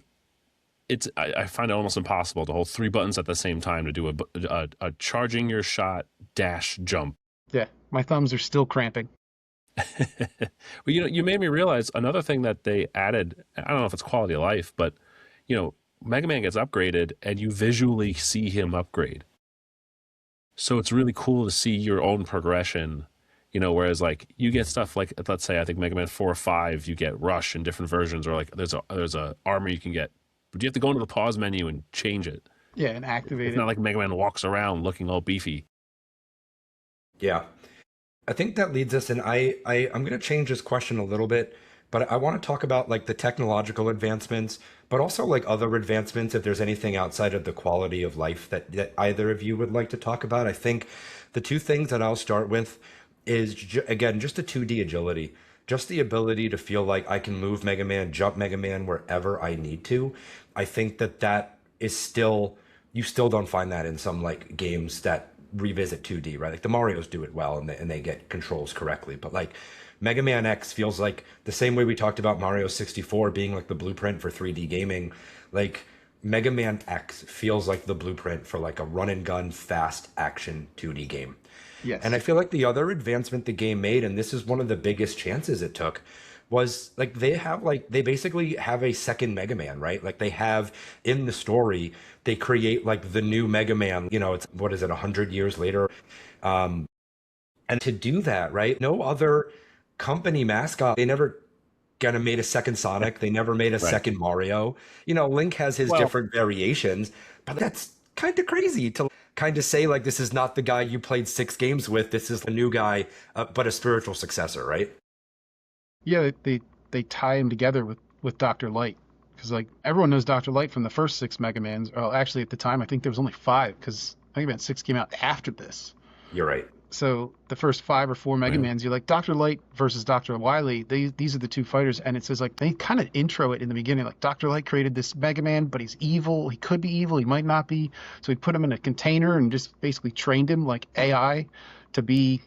I find it almost impossible to hold three buttons at the same time to do a charging your shot dash jump. Yeah, my thumbs are still cramping. Well, you made me realize another thing that they added. I don't know if it's quality of life, but Mega Man gets upgraded and you visually see him upgrade. So it's really cool to see your own progression. Whereas like you get stuff like, let's say I think Mega Man 4 or 5, you get Rush in different versions, or like there's a armor you can get, but you have to go into the pause menu and change it. Yeah, and activate It's it. not like Mega Man walks around looking all beefy. Yeah. I think that leads us, and I'm going to change this question a little bit, but I want to talk about like the technological advancements, but also like other advancements, if there's anything outside of the quality of life that either of you would like to talk about. I think the two things that I'll start with is, again, just the 2D agility, just the ability to feel like I can move Mega Man, jump Mega Man wherever I need to. I think that is still, you still don't find that in some like games that revisit 2D, right? Like the Marios do it well and they get controls correctly. But like Mega Man X feels like the same way we talked about Mario 64 being like the blueprint for 3D gaming. Like Mega Man X feels like the blueprint for like a run and gun fast action 2D game. Yes. And I feel like the other advancement the game made, and this is one of the biggest chances it took, was like they basically have a second Mega Man, right? Like they have in the story, they create like the new Mega Man, it's what is it, 100 years later. And to do that, right? No other company mascot, they never kind of made a second Sonic, they never made a Right. second Mario. Link has his Well, different variations, but that's kind of crazy to kind of say like this is not the guy you played 6 games with, this is the new guy, but a spiritual successor, right? Yeah, they tie him together with Dr. Light, because like everyone knows Dr. Light from the first 6 Mega Mans. Well, actually at the time I think there was only 5, because Mega Man 6 came out after this. You're right. So the first 5 or 4 Mega Right. Mans, you're like Dr. Light versus Dr. Wily. These are the two fighters, and it says like they kind of intro it in the beginning. Like Dr. Light created this Mega Man, but he's evil. He could be evil. He might not be. So he put him in a container and just basically trained him like AI to see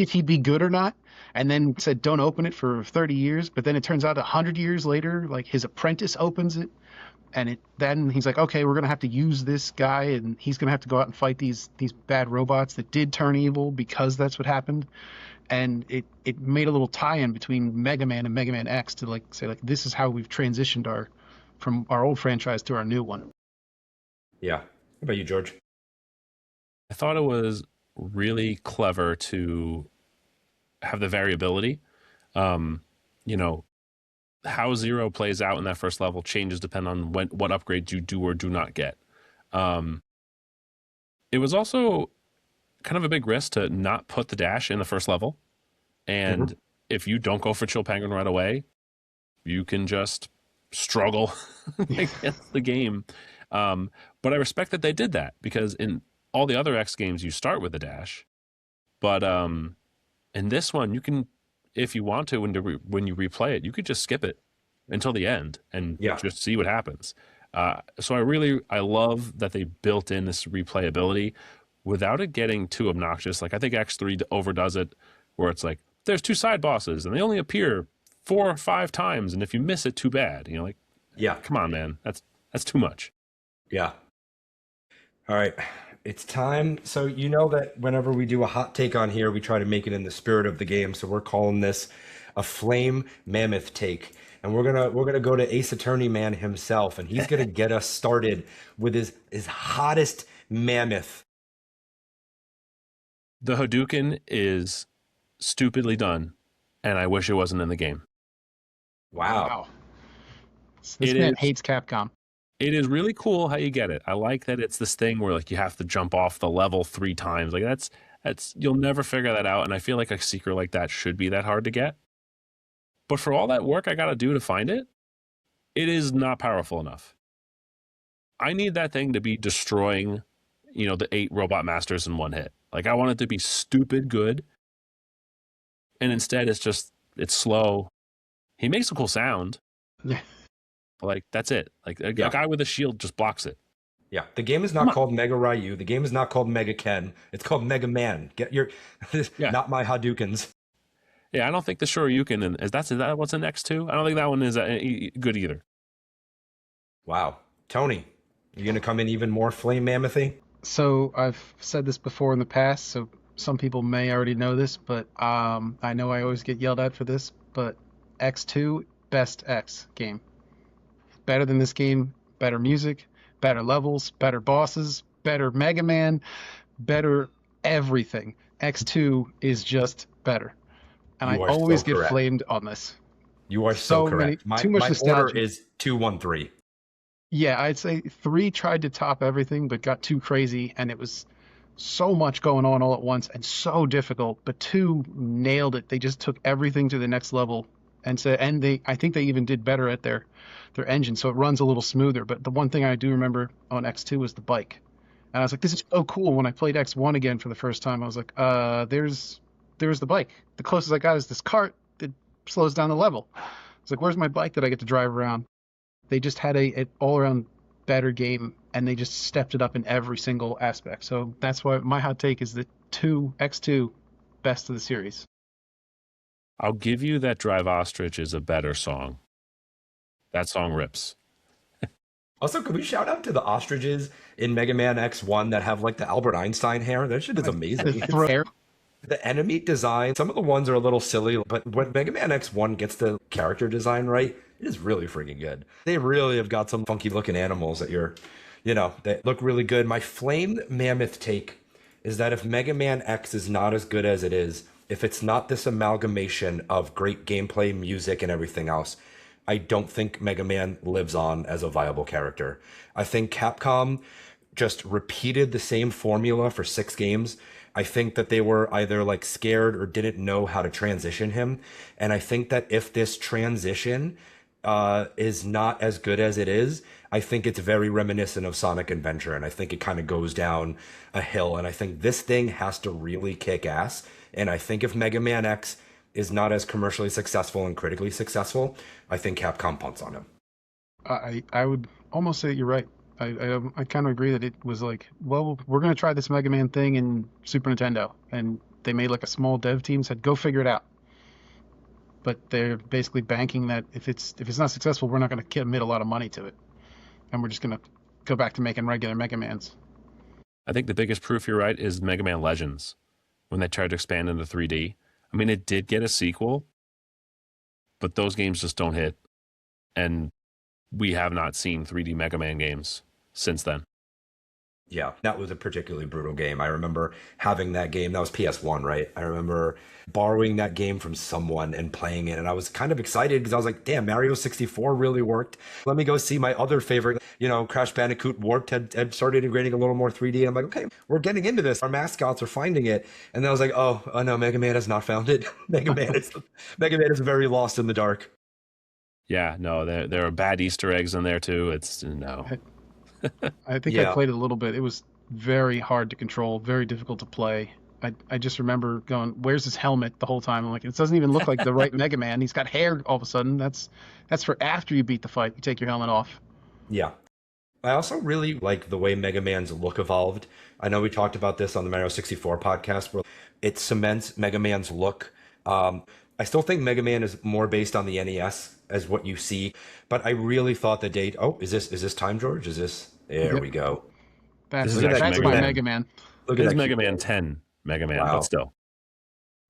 if he'd be good or not. And then said don't open it for 30 years. But then it turns out 100 years later, like his apprentice opens it. And then he's like, okay, we're gonna have to use this guy, and he's gonna have to go out and fight these bad robots that did turn evil, because that's what happened. And it made a little tie-in between Mega Man and Mega Man X to like say like this is how we've transitioned from our old franchise to our new one. Yeah. How about you, George? I thought it was really clever to have the variability. You know, how Zero plays out in that first level changes depending on what upgrades you do or do not get. It was also kind of a big risk to not put the dash in the first level. And if you don't go for Chill Penguin right away, you can just struggle against the game. But I respect that they did that, because in all the other X games you start with a dash, but in this one you can, if you want to, when you replay it, you could just skip it until the end and Yeah. just see what happens. So I love that they built in this replayability without it getting too obnoxious. Like I think X3 overdoes it, where it's like there's 2 side bosses and they only appear 4 or 5 times, and if you miss it, too bad. You know, like, Yeah. come on, man, that's too much. Yeah. All right. It's time. So you know that whenever we do a hot take on here, we try to make it in the spirit of the game. So we're calling this a flame mammoth take. And we're gonna go to Ace Attorney Man himself, and he's gonna get us started with his hottest mammoth. The Hadouken is stupidly done, and I wish it wasn't in the game. Wow. This It man is- hates Capcom. It is really cool how you get it. I like that it's this thing where like you have to jump off the level 3 times. Like that's you'll never figure that out, and I feel like a secret like that should be that hard to get. But for all that work I got to do to find it, it is not powerful enough. I need that thing to be destroying, the 8 robot masters in one hit. Like I want it to be stupid good. And instead it's slow. He makes a cool sound. Yeah. But like that's it. Like a Yeah. guy with a shield just blocks it. Yeah, the game is Come not on. called Mega Ryu. The game is not called Mega Ken. It's called Mega Man. Get your, Yeah. not my Hadoukens. Yeah, I don't think the Shoryuken is that what's in X2? I don't think that one is good either. Wow, Tony, you gonna come in even more flame mammoth-y? So I've said this before in the past, so some people may already know this, but I know I always get yelled at for this, but X2, best X game. Better than this game, better music, better levels, better bosses, better Mega Man, better everything. X2 is just better. And You I are so always get correct. flamed on this. You are so many- correct. too much my nostalgia. order is 2-1-3. Yeah, I'd say 3 tried to top everything, but got too crazy, and it was so much going on all at once and so difficult. But 2 nailed it. They just took everything to the next level, and I think they even did better at their engine, so it runs a little smoother. But the one thing I do remember on X2 was the bike, and I was like, this is so cool. When I played X1 again for the first time, I was like, there's the bike. The closest I got is this cart that slows down the level. I was like, where's my bike that I get to drive around? They just had an all-around better game, and they just stepped it up in every single aspect. So that's why my hot take is that X2, best of the series. I'll give you that Drive Ostrich is a better song. That song rips. Also, could we shout out to the ostriches in Mega Man X1 that have like the Albert Einstein hair? That shit is amazing. The enemy design, some of the ones are a little silly, but when Mega Man X1 gets the character design right, it is really freaking good. They really have got some funky looking animals that that look really good. My flame mammoth take is that if Mega Man X is not as good as it is, if it's not this amalgamation of great gameplay, music, and everything else, I don't think Mega Man lives on as a viable character. I think Capcom just repeated the same formula for 6 games. I think that they were either like scared or didn't know how to transition him. And I think that if this transition is not as good as it is, I think it's very reminiscent of Sonic Adventure. And I think it kind of goes down a hill. And I think this thing has to really kick ass. And I think if Mega Man X is not as commercially successful and critically successful, I think Capcom punts on him. I would almost say you're right. I kind of agree that it was like, well, we're going to try this Mega Man thing in Super Nintendo. And they made like a small dev team, said, go figure it out. But they're basically banking that if it's not successful, we're not going to commit a lot of money to it. And we're just going to go back to making regular Mega Mans. I think the biggest proof you're right is Mega Man Legends, when they tried to expand into 3D. I mean, it did get a sequel, but those games just don't hit. And we have not seen 3D Mega Man games since then. Yeah, that was a particularly brutal game. I remember having that game. That was PS1, right? I remember borrowing that game from someone and playing it. And I was kind of excited because I was like, damn, Mario 64 really worked. Let me go see my other favorite, Crash Bandicoot Warped had started integrating a little more 3D. And I'm like, okay, we're getting into this. Our mascots are finding it. And then I was like, oh no, Mega Man has not found it. Mega Man is very lost in the dark. Yeah, no, there are bad Easter eggs in there too. It's no. I think I Yeah. played it a little bit. It was very hard to control, very difficult to play. I just remember going, "Where's his helmet?" the whole time. I'm like, "It doesn't even look like the right Mega Man. He's got hair all of a sudden." That's for after you beat the fight. You take your helmet off. Yeah. I also really like the way Mega Man's look evolved. I know we talked about this on the Mario 64 podcast where it cements Mega Man's look. I still think Mega Man is more based on the NES as what you see, but I really thought the date. Oh, is this time, George? Is this? There Yep, we go. This that's is Look at that. actually that's Mega Look my at Man. that. Mega Man. Look at This is that Mega cute Man little. 10 Mega Man, but Wow. still.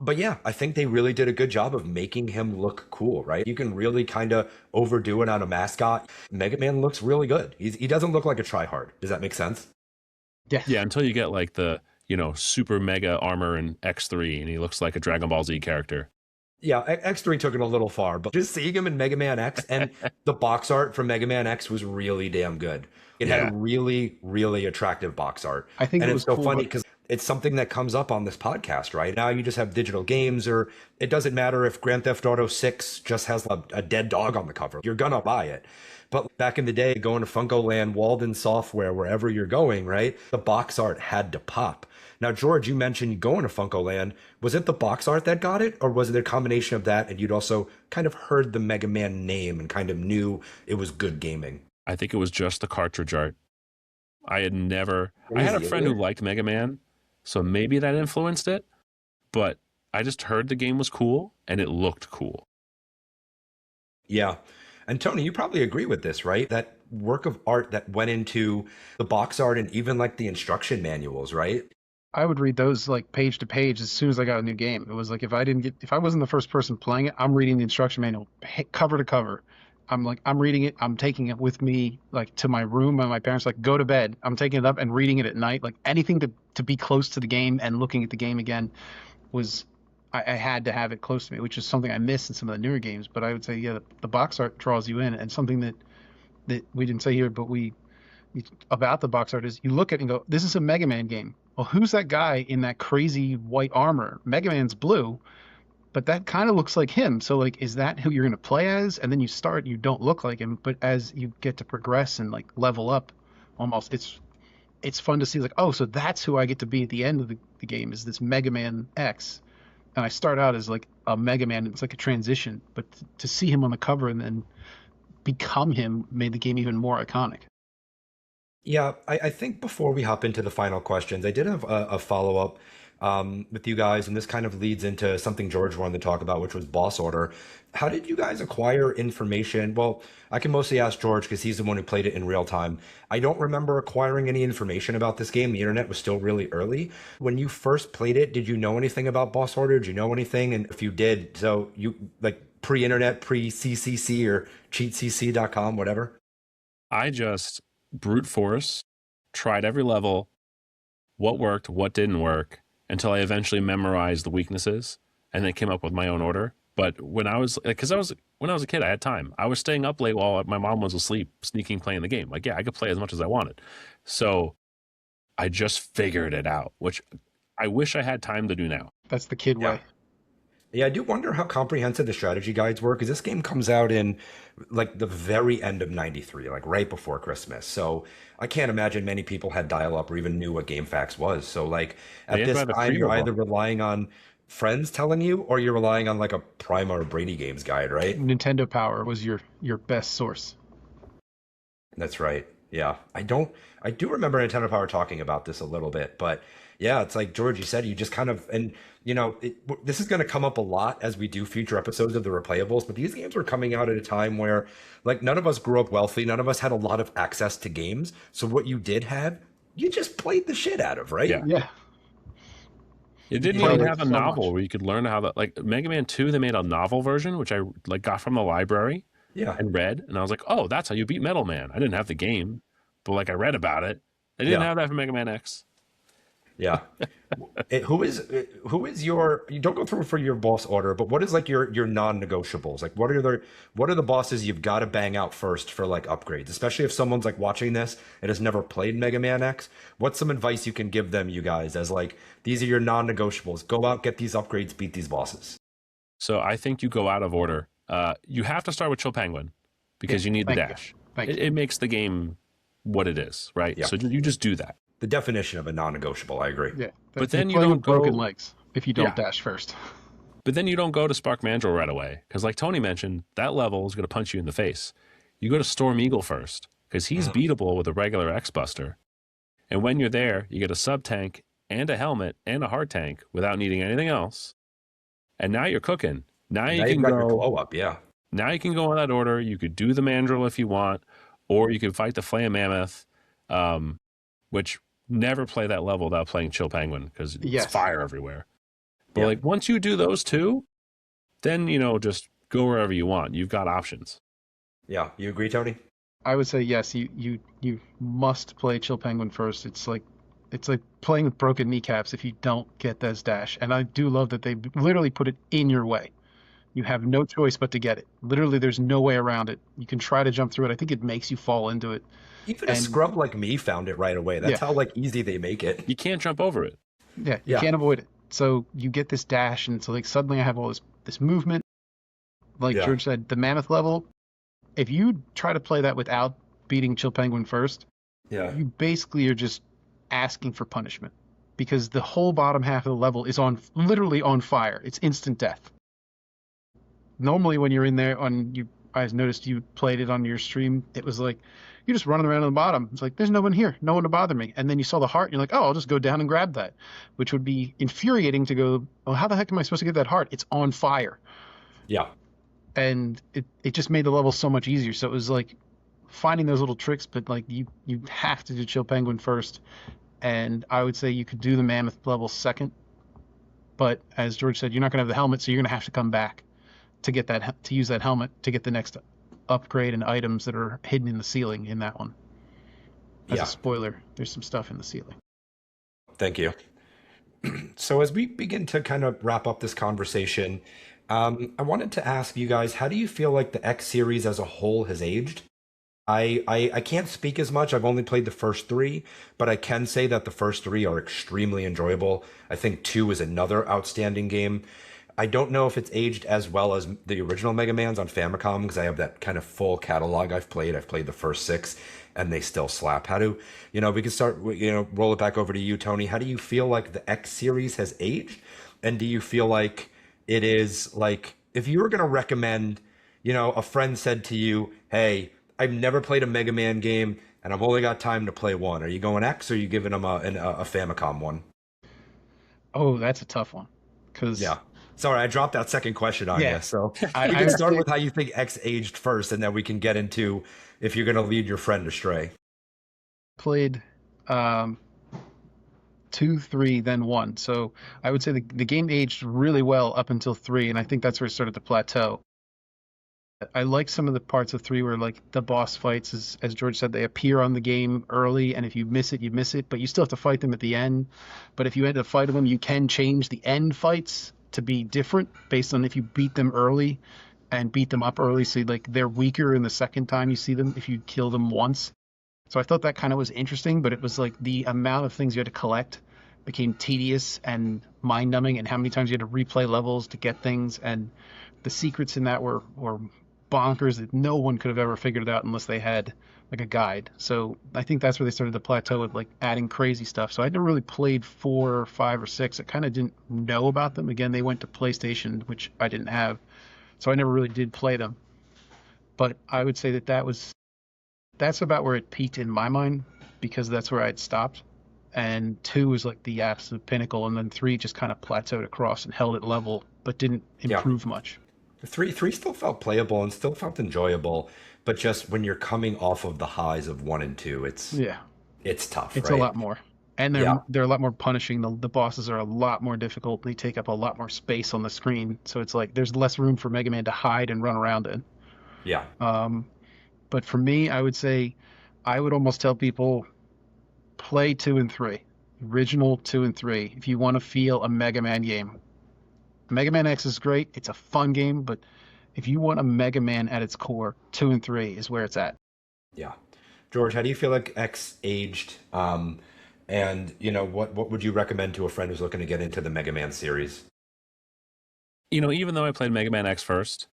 But yeah, I think they really did a good job of making him look cool, right? You can really kind of overdo it on a mascot. Mega Man looks really good. He doesn't look like a tryhard. Does that make sense? Yes. Yeah, until you get like the, super mega armor in X3 and he looks like a Dragon Ball Z character. Yeah, X3 took it a little far, but just seeing him in Mega Man X and the box art from Mega Man X was really damn good. It Yeah. had really, really attractive box art. I think And it it's was so cool. funny because it's something that comes up on this podcast, right? Now you just have digital games, or it doesn't matter if Grand Theft Auto 6 just has a dead dog on the cover. You're gonna buy it. But back in the day, going to Funko Land, Walden Software, wherever you're going, right? The box art had to pop. Now, George, you mentioned going to Funko Land. Was it the box art that got it, or was it a combination of that and you'd also kind of heard the Mega Man name and kind of knew it was good gaming? I think it was just the cartridge art. I had a Crazy, friend isn't who it? liked Mega Man, so maybe that influenced it, but I just heard the game was cool and it looked cool. Yeah. And Tony, you probably agree with this, right? That work of art that went into the box art and even like the instruction manuals, right? I would read those like page to page as soon as I got a new game. It was like if I wasn't the first person playing it, I'm reading the instruction manual cover to cover. I'm reading it. I'm taking it with me like to my room, and my parents like go to bed. I'm taking it up and reading it at night. Like anything to be close to the game and looking at the game again was I had to have it close to me, which is something I miss in some of the newer games. But I would say, yeah, the box art draws you in, and something that we didn't say here, but about the box art is you look at it and go, this is a Mega Man game. Well, who's that guy in that crazy white armor? Mega Man's blue, but that kind of looks like him. So like, is that who you're going to play as? And then you start, you don't look like him, but as you get to progress and like level up, almost it's fun to see like, oh, so that's who I get to be at the end of the game is this Mega Man X. And I start out as like a Mega Man. It's like a transition, but to see him on the cover and then become him made the game even more iconic. Yeah, I think before we hop into the final questions, I did have a follow-up with you guys, and this kind of leads into something George wanted to talk about, which was boss order. How did you guys acquire information? Well, I can mostly ask George because he's the one who played it in real time. I don't remember acquiring any information about this game. The internet was still really early. When you first played it, did you know anything about boss order? Did you know anything? And if you did, so you like pre-internet, pre-CCC or cheatcc.com, whatever? I just brute force, tried every level, what worked, what didn't work, until I eventually memorized the weaknesses and then came up with my own order. But when I was, when I was a kid, I had time. I was staying up late while my mom was asleep, sneaking playing the game. Like, yeah, I could play as much as I wanted. So I just figured it out, which I wish I had time to do now. That's the kid Yeah. way. Yeah, I do wonder how comprehensive the strategy guides were because this game comes out in like the very end of '93, like right before Christmas. So I can't imagine many people had dial-up or even knew what GameFAQs was. So like They at had to this have a time, you're freeware either book. relying on friends telling you or you're relying on like a Prima or Brady Games guide, right? Nintendo Power was your best source. That's right. Yeah. I do remember Nintendo Power talking about this a little bit, but yeah, it's like George, you said, you just kind of, and this is going to come up a lot as we do future episodes of the Replayables, but these games were coming out at a time where like none of us grew up wealthy. None of us had a lot of access to games. So what you did have, you just played the shit out of, right? Yeah. Yeah. It didn't Yeah, even like, have a so novel much. where you could learn how to, like Mega Man 2, they made a novel version, which I like got from the library Yeah. and read. And I was like, oh, that's how you beat Metal Man. I didn't have the game, but like I read about it. They didn't Yeah. have that for Mega Man X. Yeah. Who is your, you don't go through for your boss order, but what is like your non-negotiables? Like what are the bosses you've got to bang out first for like upgrades, especially if someone's like watching this and has never played Mega Man X? What's some advice you can give them, you guys, as like these are your non-negotiables. Go out, get these upgrades, beat these bosses. So I think you go out of order. You have to start with Chill Penguin because you need the Thank you. dash. Thank you. It makes the game what it is, right? Yeah. So you just do that. The definition of a non-negotiable. I agree. Yeah, But you're then you playing don't with broken go- legs if you Yeah. don't dash first. But then you don't go to Spark Mandrill right away. Because like Tony mentioned, that level is going to punch you in the face. You go to Storm Eagle first, because he's beatable with a regular X-Buster. And when you're there, you get a sub-tank and a helmet and a hard tank without needing anything else. And now you're cooking. Now you Now can you've got your go. glow up. Yeah. Now you can go in that order. You could do the Mandrill if you want, or you can fight the Flame Mammoth, which never play that level without playing Chill Penguin because Yes. it's fire everywhere. But Yeah. like once you do those two, then just go wherever you want. You've got options. Yeah. You agree, Tony? I would say yes. You must play Chill Penguin first. It's like playing with broken kneecaps if you don't get this dash. And I do love that they literally put it in your way. You have no choice but to get it. Literally, there's no way around it. You can try to jump through it. I think it makes you fall into it. Even a scrub like me found it right away. That's Yeah. how like easy they make it. You can't jump over it. Yeah, you Yeah. can't avoid it. So you get this dash, and so like suddenly I have all this movement. Like Yeah. George said, the mammoth level. If you try to play that without beating Chill Penguin first, Yeah. you basically are just asking for punishment because the whole bottom half of the level is literally on fire. It's instant death. Normally, when you're in there, I noticed you played it on your stream. It was like you're just running around on the bottom. It's like there's no one here, no one to bother me. And then you saw the heart, and you're like, oh, I'll just go down and grab that, which would be infuriating to go. Oh, how the heck am I supposed to get that heart? It's on fire. Yeah. And it just made the level so much easier. So it was like finding those little tricks, but like you have to do Chill Penguin first. And I would say you could do the mammoth level second. But as George said, you're not going to have the helmet, so you're going to have to come back to get to use that helmet to get the next upgrade and items that are hidden in the ceiling in that one. As Yeah. a spoiler, there's some stuff in the ceiling. Thank you. So as we begin to kind of wrap up this conversation, I wanted to ask you guys, how do you feel like the X series as a whole has aged? I can't speak as much. I've only played the first three, but I can say that the first three are extremely enjoyable. I think 2 is another outstanding game. I don't know if it's aged as well as the original Mega Mans on Famicom because I have that kind of full catalog I've played. I've played the first 6 and they still slap. How do, we can start, roll it back over to you, Tony. How do you feel like the X series has aged? And do you feel like it is like, if you were going to recommend, a friend said to you, hey, I've never played a Mega Man game and I've only got time to play one. Are you going X or are you giving them a Famicom one? Oh, that's a tough one. Yeah. Sorry, I dropped that second question on you. So we I can would start say- with how you think X aged first, and then we can get into if you're going to lead your friend astray. Played 2, 3, then 1. So I would say the game aged really well up until 3, and I think that's where it started to plateau. I like some of the parts of 3 where like the boss fights, as George said, they appear on the game early, and if you miss it, you miss it, but you still have to fight them at the end. But if you end up fighting them, you can change the end fights to be different based on if you beat them early and beat them up early. So like they're weaker in the second time you see them if you kill them once. So I thought that kind of was interesting, but it was like the amount of things you had to collect became tedious and mind-numbing, and how many times you had to replay levels to get things, and the secrets in that were bonkers that no one could have ever figured it out unless they had like a guide. So I think that's where they started to plateau with like adding crazy stuff. So I never really played 4, 5, or 6. I kind of didn't know about them. Again, they went to PlayStation, which I didn't have, so I never really did play them. But I would say that's about where it peaked in my mind, because that's where I'd stopped. And 2 was like the absolute pinnacle, and then 3 just kind of plateaued across and held it level, but didn't improve much. Three still felt playable and still felt enjoyable, but just when you're coming off of the highs of 1 and 2, it's tough. It's right? a lot more, and they're a lot more punishing. The bosses are a lot more difficult. They take up a lot more space on the screen, so it's like there's less room for Mega Man to hide and run around in. Yeah. But for me, I would say I would almost tell people play 2 and 3, original 2 and 3, if you want to feel a Mega Man game. Mega Man X is great. It's a fun game, but if you want a Mega Man at its core, 2 and 3 is where it's at. Yeah. George, how do you feel like X aged? And what would you recommend to a friend who's looking to get into the Mega Man series? Even though I played Mega Man X first,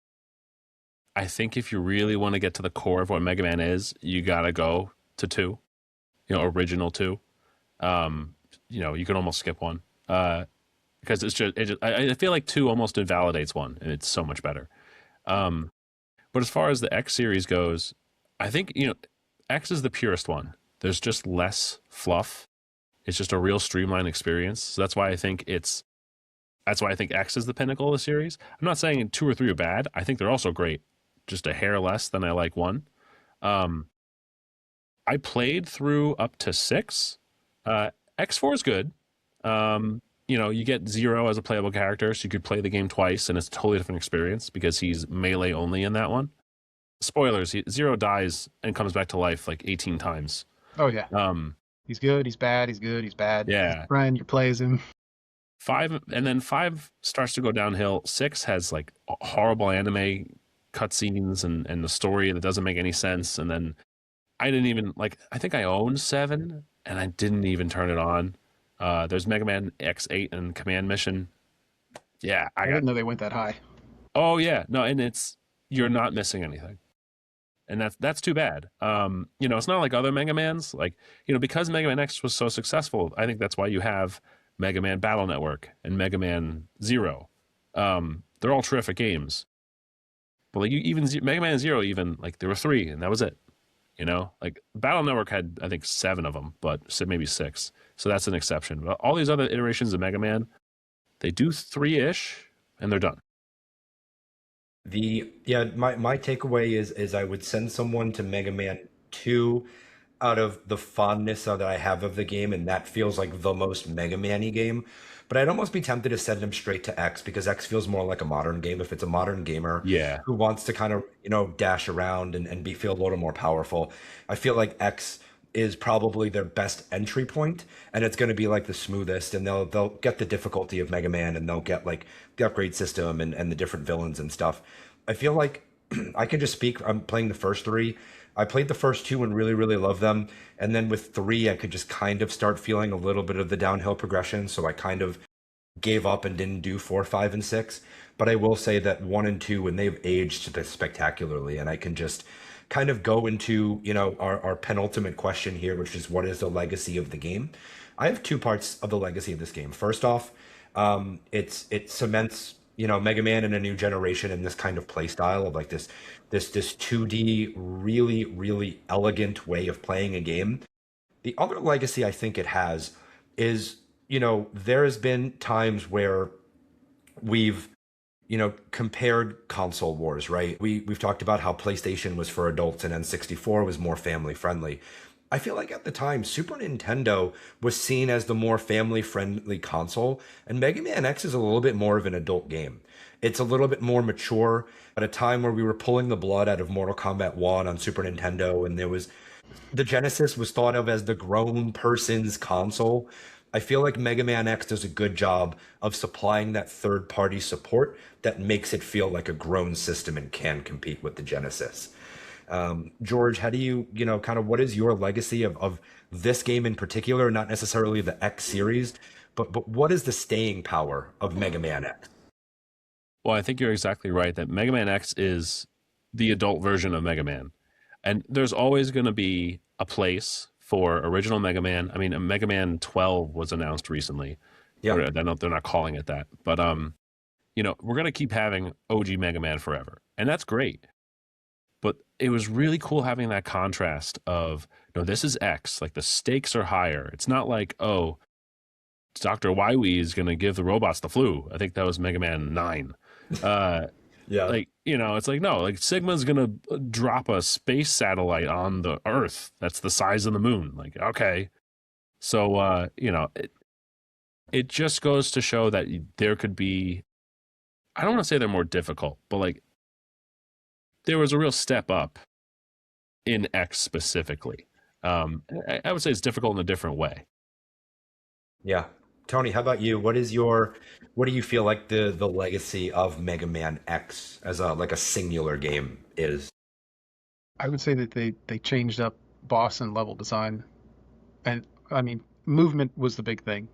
I think if you really want to get to the core of what Mega Man is, you got to go to 2, original 2. You could almost skip 1. Because I feel like 2 almost invalidates 1, and it's so much better. But as far as the X series goes, I think, X is the purest one. There's just less fluff. It's just a real streamlined experience. So that's why I think X is the pinnacle of the series. I'm not saying 2 or 3 are bad. I think they're also great. Just a hair less than I like 1. I played through up to 6. X4 is good. You get Zero as a playable character, so you could play the game twice, and it's a totally different experience because he's melee only in that one. Spoilers: Zero dies and comes back to life like 18 times. Oh yeah. He's good. He's bad. He's good. He's bad. Yeah. He's a friend. You play as him. 5, and then 5 starts to go downhill. 6 has like horrible anime cutscenes and the story that doesn't make any sense. And then I didn't even I think I owned 7, and I didn't even turn it on. There's Mega Man X8 and Command Mission. Yeah, I didn't know they went that high. Oh yeah, no, and you're not missing anything, and that's too bad. It's not like other Mega Mans, because Mega Man X was so successful. I think that's why you have Mega Man Battle Network and Mega Man Zero. They're all terrific games, but even Mega Man Zero, there were 3, and that was it. Battle Network had, I think, 7 of them, but maybe 6. So that's an exception. But all these other iterations of Mega Man, they do 3-ish, and they're done. My takeaway is I would send someone to Mega Man 2 out of the fondness that I have of the game, and that feels like the most Mega Man-y game. But I'd almost be tempted to send him straight to X because X feels more like a modern game. If it's a modern gamer who wants to kind of, dash around and feel a little more powerful, I feel like X is probably their best entry point, and it's going to be like the smoothest, and they'll get the difficulty of Mega Man, and they'll get like the upgrade system and the different villains and stuff. I feel like I can just speak. I'm playing the first 3. I played the first 2 and really, really loved them. And then with 3, I could just kind of start feeling a little bit of the downhill progression. So I kind of gave up and didn't do 4, 5, and 6. But I will say that 1 and 2, and they've aged spectacularly. And I can just kind of go into, our penultimate question here, which is what is the legacy of the game? I have 2 parts of the legacy of this game. First off, it cements Mega Man in a new generation in this kind of play style of this 2D, really, really elegant way of playing a game. The other legacy I think it has is, there has been times where we've, compared console wars, right? We've talked about how PlayStation was for adults and N64 was more family friendly. I feel like at the time, Super Nintendo was seen as the more family-friendly console, and Mega Man X is a little bit more of an adult game. It's a little bit more mature at a time where we were pulling the blood out of Mortal Kombat 1 on Super Nintendo, and the Genesis was thought of as the grown person's console. I feel like Mega Man X does a good job of supplying that third-party support that makes it feel like a grown system and can compete with the Genesis. George, how do you, kind of what is your legacy of this game in particular, not necessarily the X series, but what is the staying power of Mega Man X? Well, I think you're exactly right that Mega Man X is the adult version of Mega Man. And there's always going to be a place for original Mega Man. I mean, Mega Man 12 was announced recently. Yeah. They're not calling it that. But, we're going to keep having OG Mega Man forever. And that's great. But it was really cool having that contrast of, this is X. Like, the stakes are higher. It's not like, oh, Dr. Wily is going to give the robots the flu. I think that was Mega Man 9. Yeah. It's like, no, like Sigma's going to drop a space satellite on the Earth that's the size of the moon. Like, okay. So, it just goes to show that there could be, I don't want to say they're more difficult, but there was a real step up in X specifically. I would say it's difficult in a different way. Yeah. Tony, how about you? What do you feel like the legacy of Mega Man X as a singular game is? I would say that they changed up boss and level design. And I mean, movement was the big thing.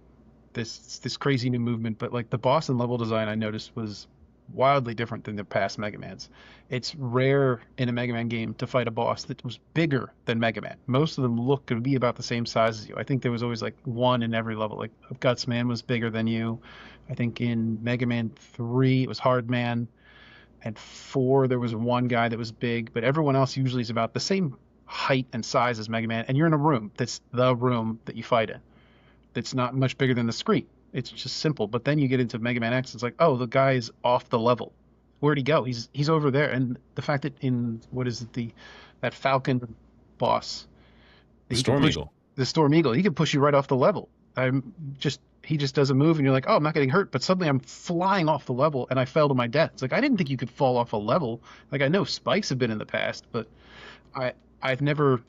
This crazy new movement, but the boss and level design I noticed was wildly different than the past Mega Mans. It's rare in a Mega Man game to fight a boss that was bigger than Mega Man. Most of them look to be about the same size as you. I think there was always like one in every level. Like Guts Man was bigger than you. I think in Mega Man 3 it was Hard Man, and 4 there was one guy that was big, but everyone else usually is about the same height and size as Mega Man. And you're in a room that's the room that you fight in. That's not much bigger than the screen. It's just simple. But then you get into Mega Man X, it's like, oh, the guy is off the level. Where'd he go? He's over there. And the fact that in what is it, that Falcon boss, that he can Storm push Eagle. the Storm Eagle, he can push you right off the level. He just does a move and you're like, oh, I'm not getting hurt, but suddenly I'm flying off the level and I fell to my death. It's like I didn't think you could fall off a level. Like I know spikes have been in the past, but I've never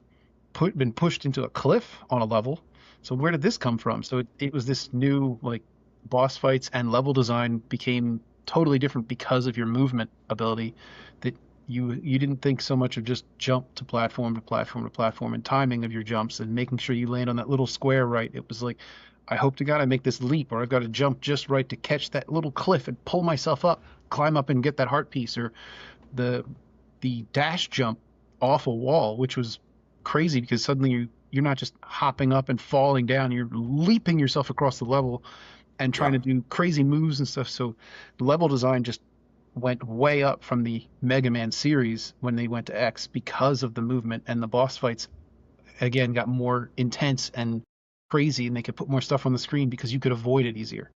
been pushed into a cliff on a level. So where did this come from? So it was this new like boss fights and level design became totally different because of your movement ability that you didn't think so much of just jump to platform to platform to platform and timing of your jumps and making sure you land on that little square right. It was like I hope to God I make this leap or I've got to jump just right to catch that little cliff and pull myself up, climb up and get that heart piece or the dash jump off a wall, which was crazy because suddenly you're not just hopping up and falling down, you're leaping yourself across the level and trying to do crazy moves and stuff. So the level design just went way up from the Mega Man series when they went to X because of the movement, and the boss fights again got more intense and crazy, and they could put more stuff on the screen because you could avoid it easier.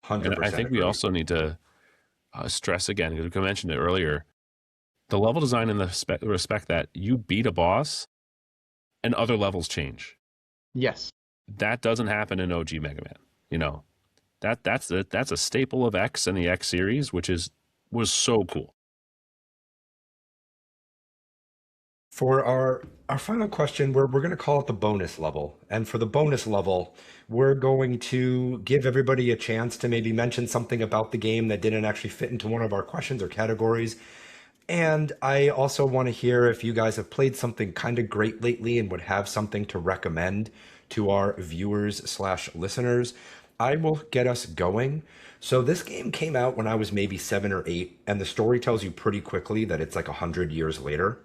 And I 100% think we agree. also need to stress again, because we mentioned it earlier, the level design in the respect that you beat a boss and other levels change. Yes. That doesn't happen in OG Mega Man. You know, that's a staple of X and the X series, which was so cool. For our final question, we're going to call it the bonus level. And for the bonus level, we're going to give everybody a chance to maybe mention something about the game that didn't actually fit into one of our questions or categories. And I also want to hear if you guys have played something kind of great lately and would have something to recommend to our viewers slash listeners. I will get us going. So this game came out when I was maybe 7 or 8, and the story tells you pretty quickly that it's like 100 years later.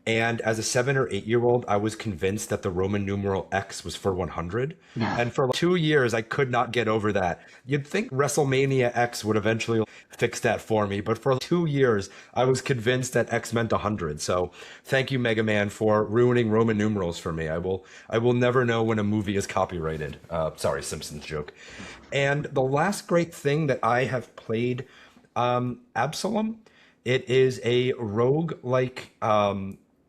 And as a 7 or 8 year old, I was convinced that the Roman numeral X was for 100. And for like 2 years, I could not get over that. You'd think WrestleMania X would eventually fix that for me. But for 2 years, I was convinced that X meant 100. So thank you, Mega Man, for ruining Roman numerals for me. I will never know when a movie is copyrighted. Sorry, Simpsons joke. And the last great thing that I have played, Absalom. It is a rogue-like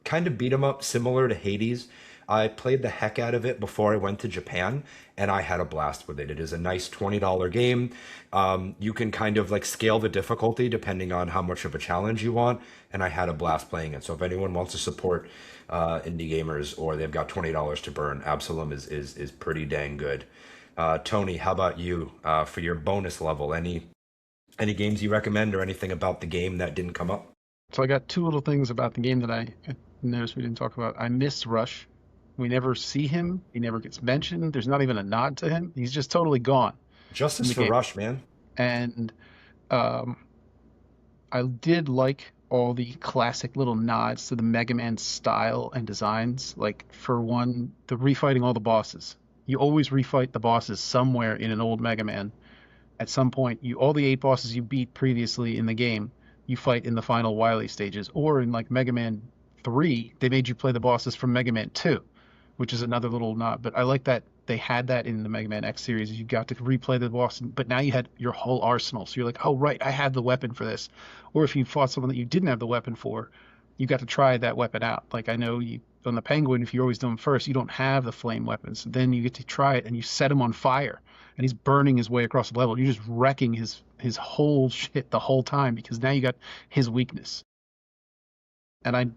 kind of beat 'em up similar to Hades. I played the heck out of it before I went to Japan, and I had a blast with it. It is a nice $20 game. You can kind of like scale the difficulty depending on how much of a challenge you want, and I had a blast playing it. So if anyone wants to support indie gamers or they've got $20 to burn, Absalom is pretty dang good. Tony, how about you for your bonus level? Any games you recommend or anything about the game that didn't come up? So I got two little things about the game that I noticed we didn't talk about. I miss Rush. We never see him. He never gets mentioned. There's not even a nod to him. He's just totally gone in Justice the for game. Rush, man. And um, I did like all the classic little nods to the Mega Man style and designs. Like for one, the refighting all the bosses. You always refight the bosses somewhere in an old Mega Man. At some point, all the 8 bosses you beat previously in the game, you fight in the final Wily stages. Or in like Mega Man 3, they made you play the bosses from Mega Man 2, which is another little nod. But I like that they had that in the Mega Man X series. You got to replay the boss, but now you had your whole arsenal. So you're like, oh right, I had the weapon for this. Or if you fought someone that you didn't have the weapon for, you got to try that weapon out. Like I know you on the Penguin, if you always do them first, you don't have the flame weapons. Then you get to try it and you set him on fire, and he's burning his way across the level. You're just wrecking his whole shit the whole time because now you got his weakness. And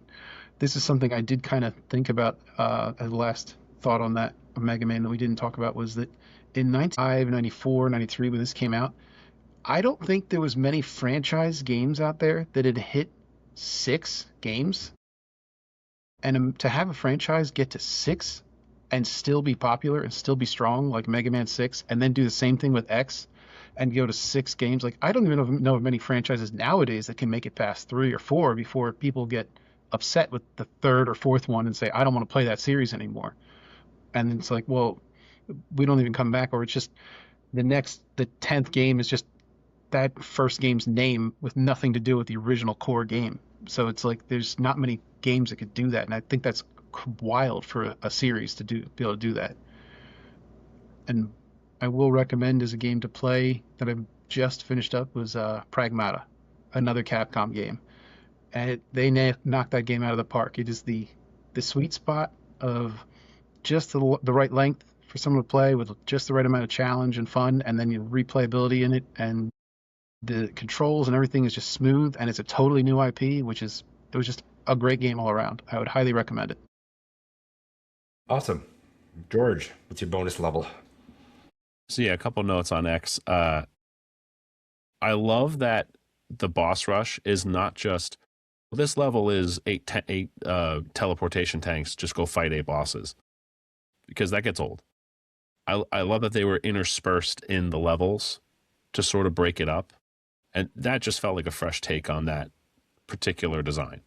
this is something I did kind of think about as a last thought on that Mega Man that we didn't talk about was that in 95, 94, 93 when this came out, I don't think there was many franchise games out there that had hit 6 games. And to have a franchise get to 6 and still be popular and still be strong like Mega Man 6 and then do the same thing with X and go to 6 games. Like, I don't even know of many franchises nowadays that can make it past 3 or 4 before people get upset with the third or fourth one and say, I don't want to play that series anymore. And it's like, well, we don't even come back, or it's just the 10th game is just that first game's name with nothing to do with the original core game. So it's like there's not many games that could do that, and I think that's wild for a series to be able to do that. And I will recommend as a game to play that I've just finished up was Pragmata, another Capcom game, and they knocked that game out of the park. It is the sweet spot of just the right length for someone to play with just the right amount of challenge and fun, and then your replayability in it, and the controls and everything is just smooth, and it's a totally new IP, it was just a great game all around. I would highly recommend it. Awesome. George, what's your bonus level? So yeah, a couple notes on X. I love that the boss rush is not just, well, this level is eight teleportation tanks, just go fight 8 bosses, because that gets old. I love that they were interspersed in the levels to sort of break it up, and that just felt like a fresh take on that particular design.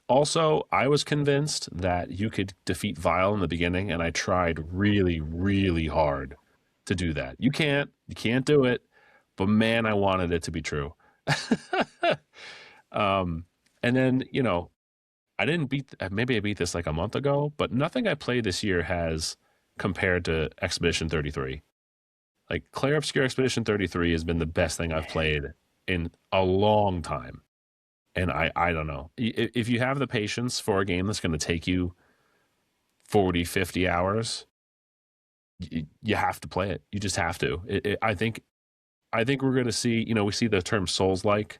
Also, I was convinced that you could defeat Vile in the beginning, and I tried really, really hard to do that. You can't do it, but man, I wanted it to be true. And then, I didn't maybe I beat this like a month ago, but nothing I played this year has compared to Expedition 33. Like, Clair Obscure Expedition 33 has been the best thing I've played in a long time. And I don't know. If you have the patience for a game that's going to take you 40, 50 hours, you have to play it. You just have to. I think we're going to see, we see the term Souls-like.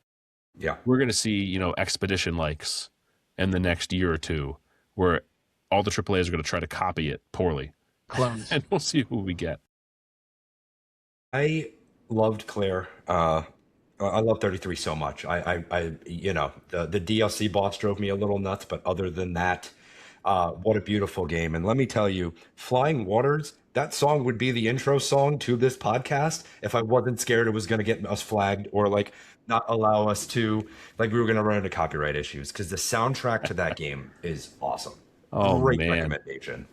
Yeah. We're going to see, Expedition-likes in the next year or two, where all the AAAs are going to try to copy it poorly. Clones. And we'll see who we get. I loved Claire. I love 33 so much. The DLC boss drove me a little nuts, but other than that, what a beautiful game. And let me tell you, Flying Waters, that song would be the intro song to this podcast if I wasn't scared it was going to get us flagged or like not allow us to, like we were going to run into copyright issues, because the soundtrack to that game is awesome. Oh, Great man. recommendation.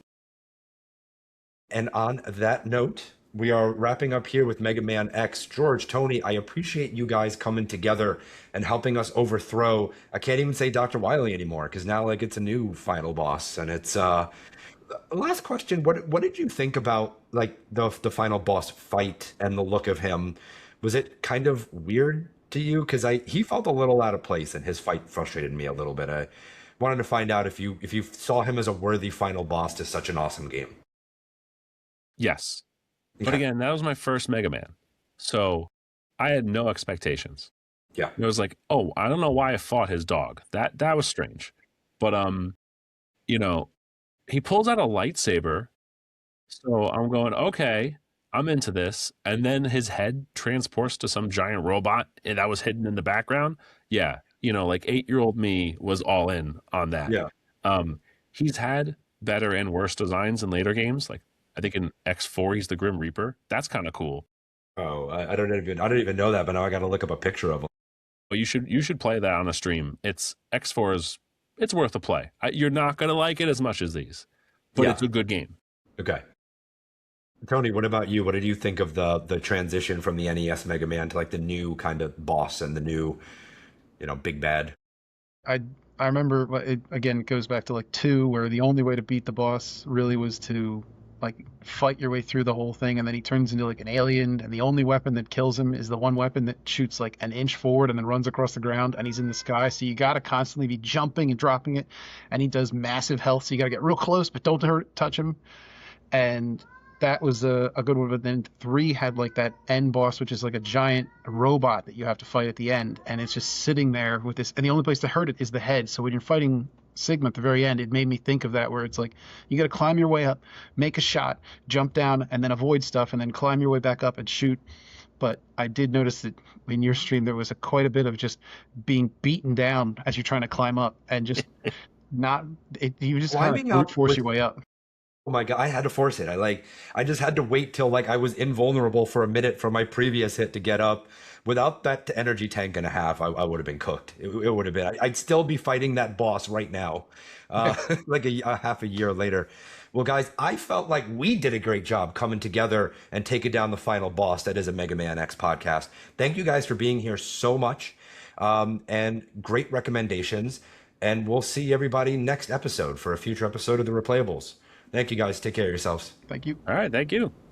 And on that note, we are wrapping up here with Mega Man X. George, Tony, I appreciate you guys coming together and helping us overthrow. I can't even say Dr. Wily anymore, because now like it's a new final boss. And it's last question. What did you think about like the final boss fight and the look of him? Was it kind of weird to you? Because he felt a little out of place, and his fight frustrated me a little bit. I wanted to find out if you saw him as a worthy final boss to such an awesome game. Yes. But again, that was my first Mega Man. So I had no expectations. Yeah. It was like, oh, I don't know why I fought his dog. That was strange. But he pulls out a lightsaber. So I'm going, okay, I'm into this. And then his head transports to some giant robot that was hidden in the background. Yeah. Like 8-year-old me was all in on that. Yeah. He's had better and worse designs in later games. Like, I think in X4 he's the Grim Reaper. That's kind of cool. Oh, I don't even know that, but now I got to look up a picture of him. But you should play that on a stream. X4 it's worth a play. You're not gonna like it as much as these, but It's a good game. Okay. Tony, what about you? What did you think of the transition from the NES Mega Man to like the new kind of boss and the new, big bad? I remember it goes back to like 2, where the only way to beat the boss really was to like fight your way through the whole thing, and then he turns into like an alien, and the only weapon that kills him is the one weapon that shoots like an inch forward and then runs across the ground, and he's in the sky, so you got to constantly be jumping and dropping it, and he does massive health, so you got to get real close but don't touch him. And that was a good one. But then 3 had like that end boss, which is like a giant robot that you have to fight at the end, and it's just sitting there with this, and the only place to hurt it is the head. So when you're fighting Sigma at the very end, it made me think of that, where it's like you got to climb your way up, make a shot, jump down, and then avoid stuff, and then climb your way back up and shoot. But I did notice that in your stream there was quite a bit of just being beaten down as you're trying to climb up, and just you just kind of brute force your way up. Oh my God, I had to force it. I just had to wait till like I was invulnerable for a minute from my previous hit to get up. Without that energy tank and a half, I would have been cooked. It would have been. I'd still be fighting that boss right now, Okay. like a half a year later. Well, guys, I felt like we did a great job coming together and taking down the final boss that is a Mega Man X podcast. Thank you guys for being here so much, and great recommendations. And we'll see everybody next episode for a future episode of the Replayables. Thank you guys. Take care of yourselves. Thank you. All right, thank you.